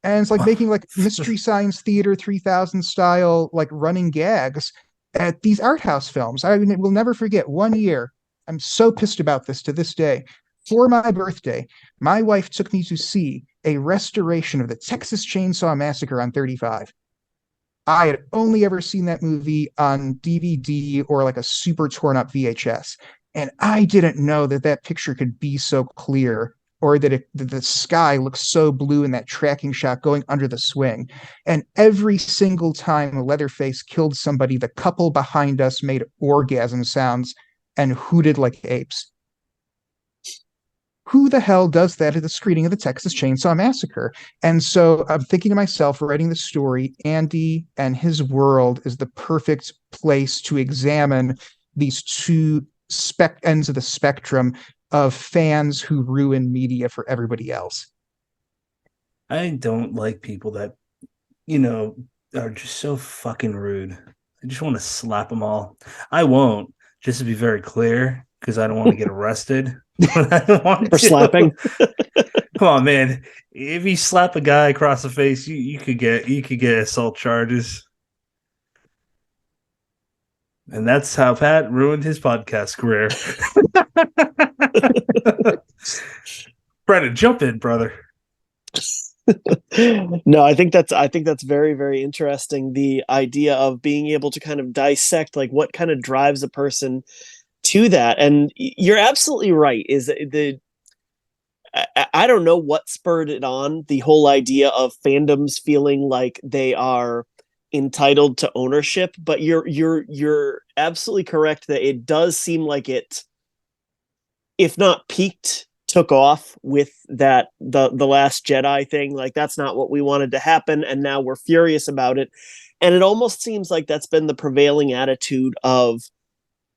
And it's like making like Mystery Science Theater 3000 style, like running gags at these art house films. I will never forget one year. I'm so pissed about this to this day. For my birthday, my wife took me to see a restoration of the Texas Chainsaw Massacre on 35. I had only ever seen that movie on DVD or like a super torn up VHS. And I didn't know that that picture could be so clear, or that the sky looks so blue in that tracking shot going under the swing. And every single time Leatherface killed somebody, the couple behind us made orgasm sounds and hooted like apes. Who the hell does that at the screening of the Texas Chainsaw Massacre? And so I'm thinking to myself, writing the story, Andy and his world is the perfect place to examine these two ends of the spectrum of fans who ruin media for everybody else. I don't like people that, are just so fucking rude. I just want to slap them all. I won't, just to be very clear, because I don't want to get arrested. I don't want for slapping. Come on, man. If you slap a guy across the face, you could get assault charges. And that's how Pat ruined his podcast career. Brennan, jump in, brother. No, I think that's very, very interesting. The idea of being able to kind of dissect like what kind of drives a person to that. And you're absolutely right. I don't know what spurred it on, the whole idea of fandoms feeling like they are entitled to ownership, but you're absolutely correct that it does seem like it, if not peaked, took off with that the Last Jedi thing. Like that's not what we wanted to happen, and now we're furious about it. And it almost seems like that's been the prevailing attitude of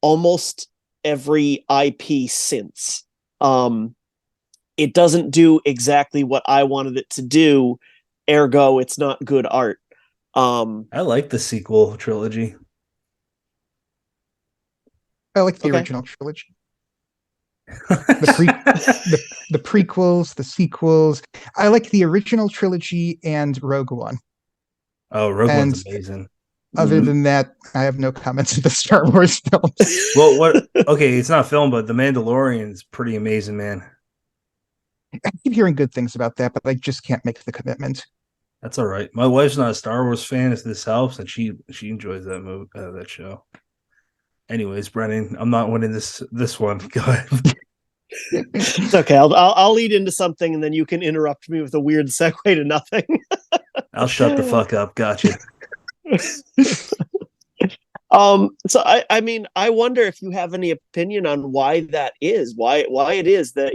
almost every IP since. It doesn't do exactly what I wanted it to do, ergo it's not good art. I like the sequel trilogy. I like the original trilogy. The pre the prequels, the sequels. I like the original trilogy and Rogue One. Oh, Rogue One's And amazing. other than that, I have no comments on the Star Wars films. Well, what? Okay, it's not film, but The Mandalorian's pretty amazing, man. I keep hearing good things about that, but I just can't make the commitment. That's all right. My wife's not a Star Wars fan, if this helps, and she enjoys that movie, that show. Anyways, Brennan, I'm not winning this one. Go ahead. It's okay. I'll lead into something, and then you can interrupt me with a weird segue to nothing. I'll shut the fuck up. Gotcha. So I mean, I wonder if you have any opinion on why that is. Why it is that,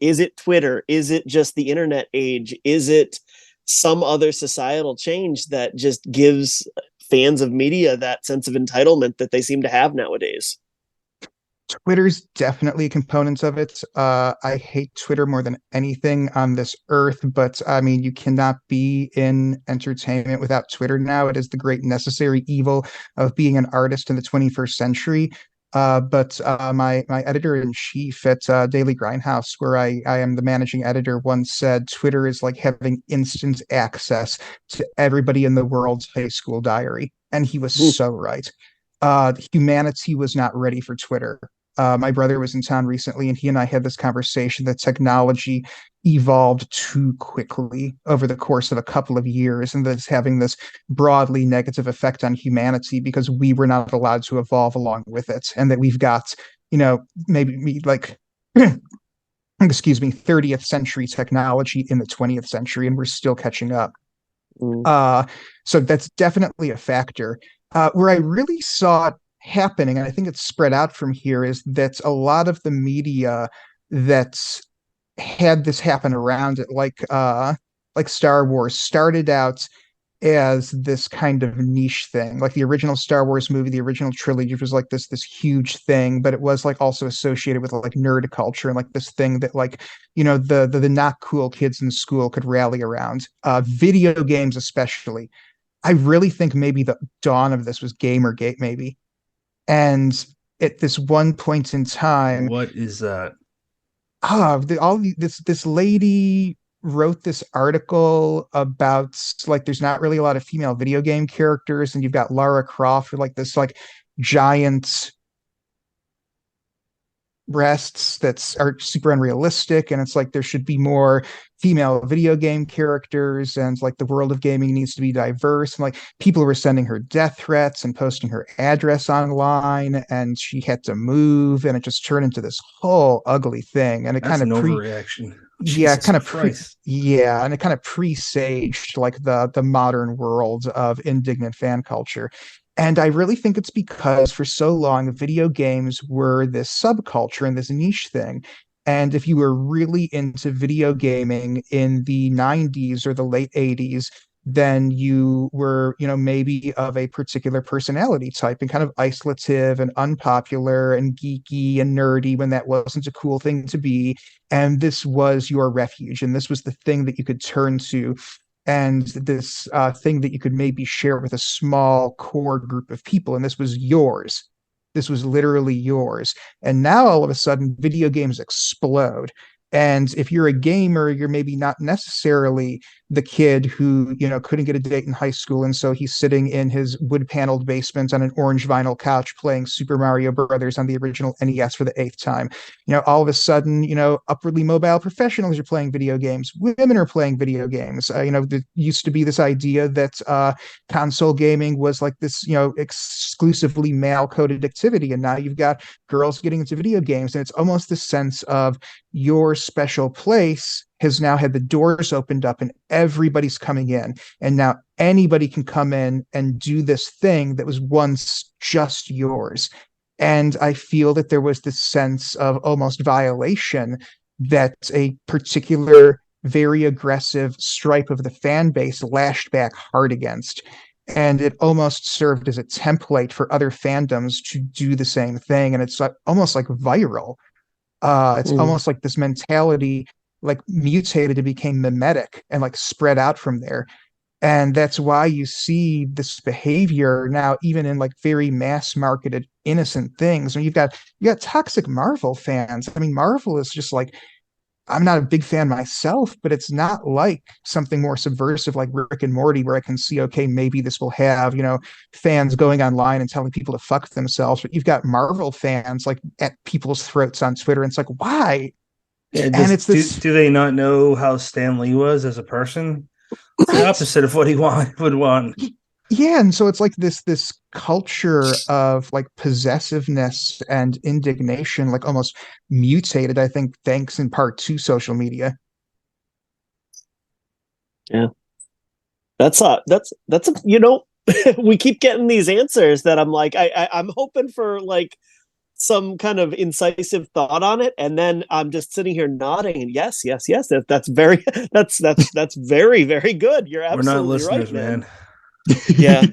is it Twitter? Is it just the internet age? Is it some other societal change that just gives fans of media that sense of entitlement that they seem to have nowadays? Twitter's definitely components of it. I hate Twitter more than anything on this earth, but I mean, you cannot be in entertainment without Twitter now. It is the great necessary evil of being an artist in the 21st century. But my editor in chief at Daily Grindhouse, where I am the managing editor, once said Twitter is like having instant access to everybody in the world's high school diary, and he was so right. Humanity was not ready for Twitter. My brother was in town recently, and he and I had this conversation that technology evolved too quickly over the course of a couple of years, and that's having this broadly negative effect on humanity because we were not allowed to evolve along with it, and that we've got, maybe like, excuse me, 30th century technology in the 20th century, and we're still catching up. So that's definitely a factor. Where I really saw it happening, and I think it's spread out from here, is that a lot of the media that's had this happen around it, like Star Wars, started out as this kind of niche thing. Like the original Star Wars movie, the original trilogy was like this huge thing, but it was like also associated with like nerd culture and like this thing that like, the not cool kids in school could rally around. Video games especially. I really think maybe the dawn of this was Gamergate, maybe. And at this one point in time, What is that? this lady wrote this article about like there's not really a lot of female video game characters, and you've got Lara Croft with like this like giant breasts that are super unrealistic, and it's like there should be more female video game characters, and like the world of gaming needs to be diverse, and like people were sending her death threats and posting her address online, and she had to move, and it just turned into this whole ugly thing. And it That's kind an of overreaction. yeah, Jesus Christ. and it kind of presaged like the modern world of indignant fan culture. And I really think it's because for so long, video games were this subculture and this niche thing. And if you were really into video gaming in the 90s or the late 80s, then you were, maybe of a particular personality type and kind of isolative and unpopular and geeky and nerdy when that wasn't a cool thing to be. And this was your refuge. And this was the thing that you could turn to, and this thing that you could maybe share with a small core group of people. And this was yours. This was literally yours. And now all of a sudden, video games explode. And if you're a gamer, you're maybe not necessarily the kid who, couldn't get a date in high school. And so he's sitting in his wood paneled basement on an orange vinyl couch playing Super Mario Brothers on the original NES for the 8th time. All of a sudden, upwardly mobile professionals are playing video games. Women are playing video games. There used to be this idea that console gaming was like this, exclusively male coded activity. And now you've got girls getting into video games. And it's almost this sense of your special place has now had the doors opened up and everybody's coming in. And now anybody can come in and do this thing that was once just yours. And I feel that there was this sense of almost violation that a particular, very aggressive stripe of the fan base lashed back hard against. And it almost served as a template for other fandoms to do the same thing. And it's like, almost like viral. It's almost like this mentality like mutated and became mimetic and like spread out from there. And that's why you see this behavior now, even in like very mass marketed innocent things. And you got toxic Marvel fans. I mean, Marvel is just like, I'm not a big fan myself, but it's not like something more subversive like Rick and Morty, where I can see, okay, maybe this will have, fans going online and telling people to fuck themselves. But you've got Marvel fans like at people's throats on Twitter. And it's like, why? Yeah, And just it's this, do they not know how Stan Lee was as a person? It's the right? opposite of what he would want. Yeah, and so it's like this culture of like possessiveness and indignation, like almost mutated, I think, thanks in part to social media. Yeah. That's we keep getting these answers that I'm like, I'm hoping for like some kind of incisive thought on it, and then I'm just sitting here nodding and yes, yes, yes. That's very that's very, very good. You're We're not absolutely right, listeners, man. man. Yeah.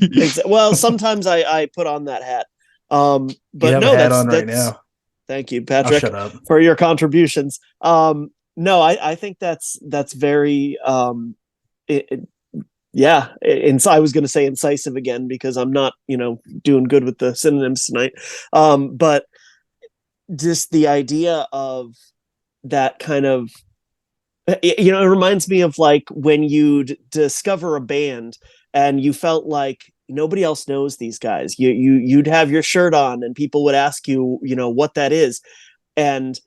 Well, sometimes I put on that hat. You But have a no, hat on right that's now. thank you, I'll Patrick, shut up. for your contributions. No, I think that's very yeah. And so I was going to say incisive again because I'm not, doing good with the synonyms tonight. But just the idea of that kind of, it reminds me of like when you'd discover a band and you felt like nobody else knows these guys. You'd have your shirt on and people would ask you, what that is. And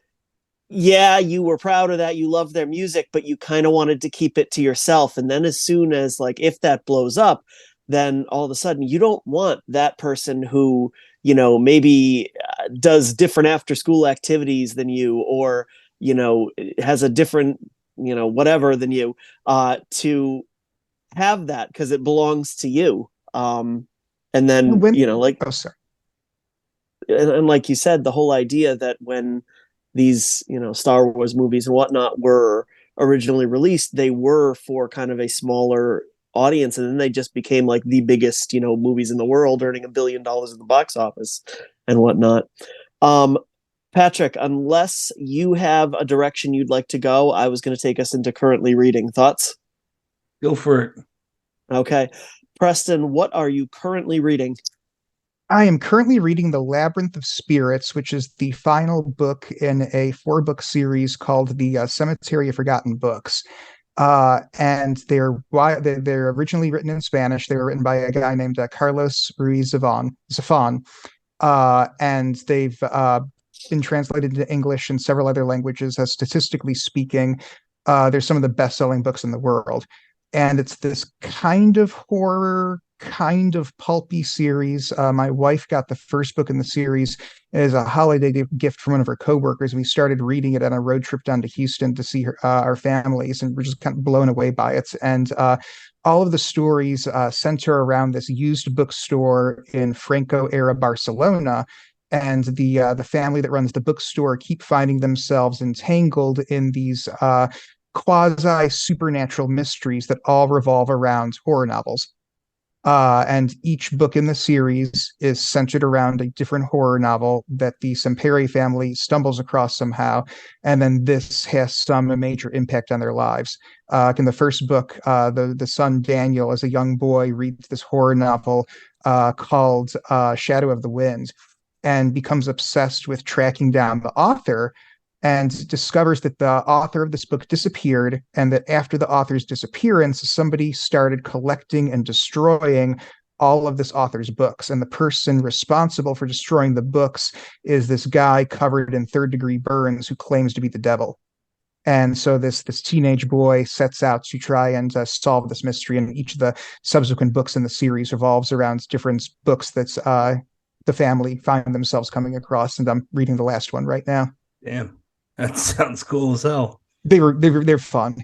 yeah, you were proud of that. You loved their music, but you kind of wanted to keep it to yourself. And then as soon as like, if that blows up, then all of a sudden you don't want that person who, maybe does different after school activities than you, or, has a different, whatever than you, to have that because it belongs to you. And then, When oh sorry. and like you said, the whole idea that when these, Star Wars movies and whatnot were originally released, they were for kind of a smaller audience, and then they just became like the biggest, movies in the world, earning $1 billion at the box office and whatnot. Um, Patrick, unless you have a direction you'd like to go, I was going to take us into currently reading. Thoughts? Go for it. Okay. Preston, what are you currently reading? I am currently reading The Labyrinth of Spirits, which is the final book in a four-book series called The Cemetery of Forgotten Books. And they're originally written in Spanish. They were written by a guy named Carlos Ruiz Zafon. And they've been translated into English and several other languages. Statistically speaking, they're some of the best-selling books in the world. And it's this kind of horror, kind of pulpy series. My wife got the first book in the series as a holiday gift from one of her coworkers. We started reading it on a road trip down to Houston to see our families, and we're just kind of blown away by it. And all of the stories center around this used bookstore in Franco era Barcelona. And the family that runs the bookstore keep finding themselves entangled in these quasi supernatural mysteries that all revolve around horror novels. And each book in the series is centered around a different horror novel that the Semperi family stumbles across somehow, and then this has some major impact on their lives. In the first book, the son Daniel, as a young boy, reads this horror novel called Shadow of the Wind, and becomes obsessed with tracking down the author, and discovers that the author of this book disappeared, and that after the author's disappearance, somebody started collecting and destroying all of this author's books. And the person responsible for destroying the books is this guy covered in third-degree burns who claims to be the devil. And so this teenage boy sets out to try and solve this mystery, and each of the subsequent books in the series revolves around different books that the family find themselves coming across. And I'm reading the last one right now. Damn. That sounds cool as hell. They're fun.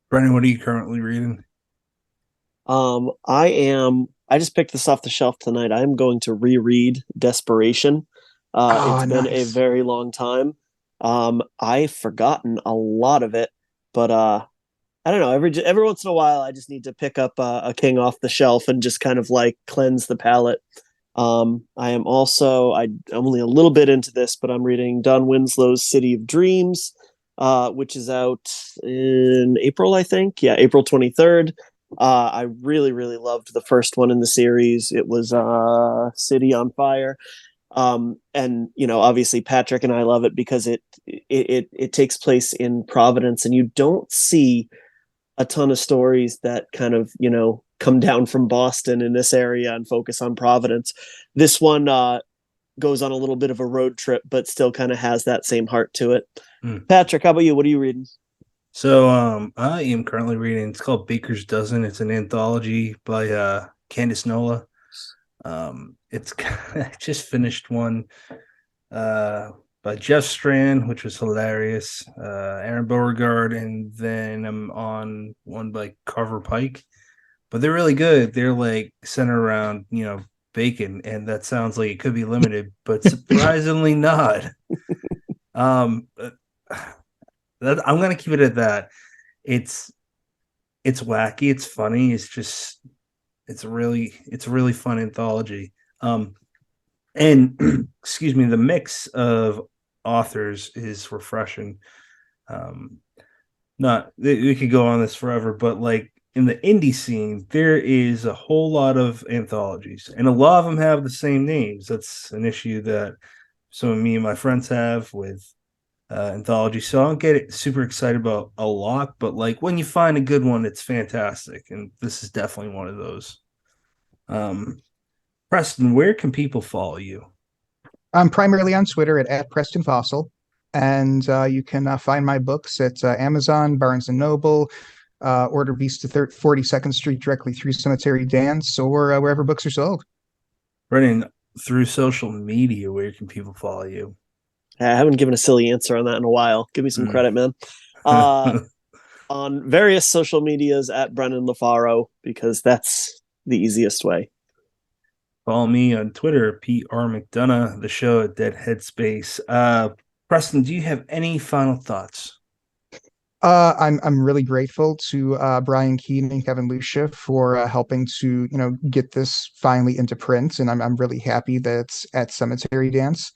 Brendan, what are you currently reading? I just picked this off the shelf tonight. I'm going to reread Desperation. It's been a Nice. very long time. I've forgotten a lot of it, but I don't know. Every once in a while, I just need to pick up a King off the shelf and just kind of like cleanse the palate. I'm only a little bit into this, but I'm reading Don Winslow's City of Dreams. which is out in April, I think. Yeah, April 23rd. I really, really loved the first one in the series. It was City on Fire. And obviously Patrick and I love it because it takes place in Providence, and you don't see a ton of stories that kind of come down from Boston in this area and focus on Providence. This one goes on a little bit of a road trip, but still kind of has that same heart to it. Patrick, how about you? What are you reading? So I am currently reading, it's called Baker's Dozen. It's an anthology by Candice Nola. It's I just finished one by Jeff Strand, which was hilarious. Aaron Beauregard, and then I'm on one by Carver Pike. But they're really good. They're like centered around, bacon, and that sounds like it could be limited, but surprisingly not. Um I'm gonna keep it at that. It's wacky, it's funny, it's a really fun anthology. And excuse me, the mix of authors is refreshing. Not we could go on this forever, but like in the indie scene, there is a whole lot of anthologies, and a lot of them have the same names. That's an issue that some of me and my friends have with anthology. So I don't get super excited about a lot, but like when you find a good one, it's fantastic. And this is definitely one of those. Preston, where can people follow you? I'm primarily on Twitter at Preston Fassel, and you can find my books at Amazon, Barnes and Noble, order Beast to 42nd Street directly through Cemetery Dance, or wherever books are sold. Brennan, through social media, where can people follow you? I haven't given a silly answer on that in a while. Give me some credit, man. On various social medias at Brennan LaFaro, because that's the easiest way. Follow me on Twitter, PR McDonough, the show at Dead Headspace. Preston, do you have any final thoughts? I'm really grateful to Brian Keene and Kevin Lucia for helping to get this finally into print, and I'm really happy that it's at Cemetery Dance.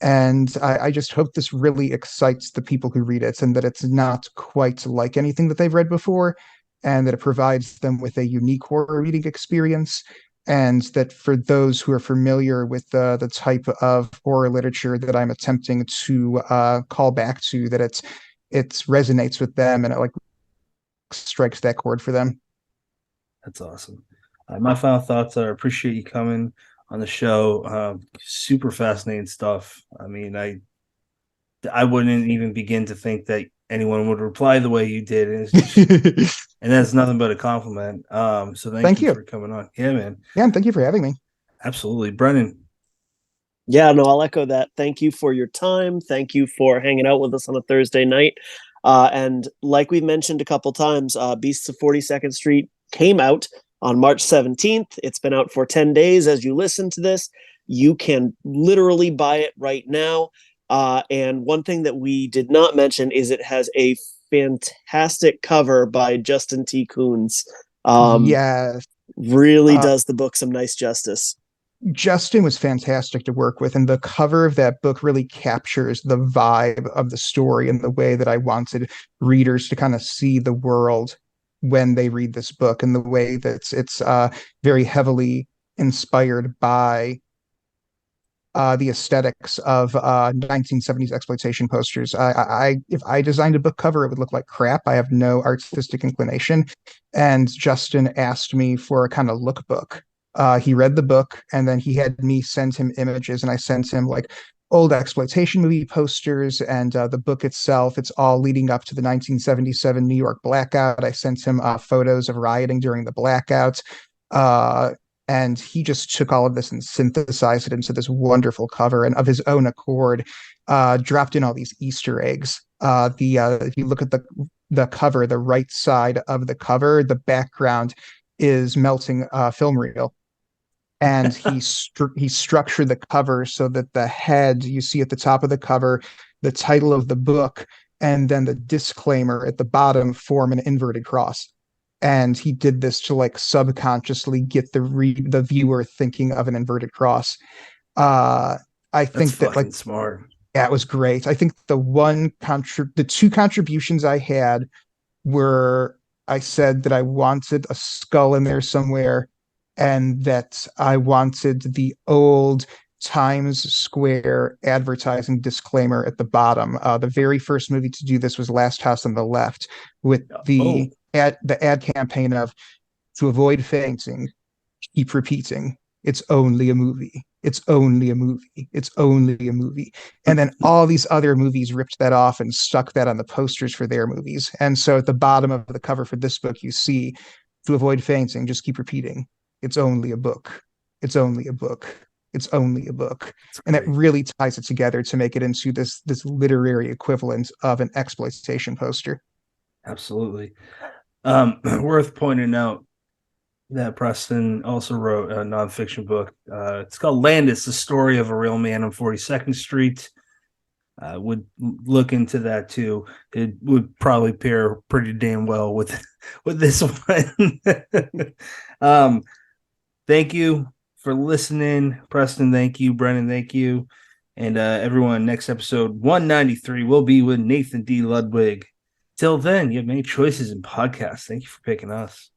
And I just hope this really excites the people who read it, and that it's not quite like anything that they've read before, and that it provides them with a unique horror reading experience. And that for those who are familiar with the type of horror literature that I'm attempting to call back to, that it resonates with them and it like strikes that chord for them. That's awesome. My final thoughts are appreciate you coming on the show. Super fascinating stuff. I mean, I wouldn't even begin to think that anyone would reply the way you did, and, and that's nothing but a compliment. So thank you for coming on. Yeah, man. Yeah, and thank you for having me. Absolutely, Brennan. Yeah, no, I'll echo that. Thank you for your time. Thank you for hanging out with us on a Thursday night. And like we've mentioned a couple times, Beasts of 42nd Street came out on March 17th. It's been out for 10 days as you listen to this. You can literally buy it right now. And one thing that we did not mention is it has a fantastic cover by Justin T. Coons. Yes. Really does the book some nice justice. Justin was fantastic to work with, and the cover of that book really captures the vibe of the story and the way that I wanted readers to kind of see the world when they read this book, and the way that it's very heavily inspired by the aesthetics of 1970s exploitation posters. If I designed a book cover, it would look like crap. I have no artistic inclination, and Justin asked me for a kind of lookbook. He read the book, and then he had me send him images, and I sent him like old exploitation movie posters and the book itself. It's all leading up to the 1977 New York blackout. I sent him photos of rioting during the blackout. And he just took all of this and synthesized it into this wonderful cover, and of his own accord, dropped in all these Easter eggs. If you look at the cover, the right side of the cover, the background is melting film reel. And he structured the cover so that the head you see at the top of the cover, the title of the book, and then the disclaimer at the bottom form an inverted cross. And he did this to like subconsciously get the viewer thinking of an inverted cross. I think That's that like smart. Yeah, it was great. I think the two contributions I had were I said that I wanted a skull in there somewhere, and that I wanted the old Times Square advertising disclaimer at the bottom. The very first movie to do this was Last House on the Left, with Oh, the ad campaign of, to avoid fainting, keep repeating, it's only a movie. It's only a movie. It's only a movie. And then all these other movies ripped that off and stuck that on the posters for their movies. And so at the bottom of the cover for this book, you see, to avoid fainting, just keep repeating, it's only a book. It's only a book. It's only a book. that's And that great. really ties it together to make it into this literary equivalent of an exploitation poster. Absolutely. Worth pointing out that Preston also wrote a nonfiction book. It's called Landis, the story of a real man on 42nd Street. Would look into that too. It would probably pair pretty damn well with this one. Thank you for listening, Preston. Thank you, Brennan. Thank you, and everyone. Next episode 193 will be with Nathan D. Ludwig. Till then, you have many choices in podcasts. Thank you for picking us.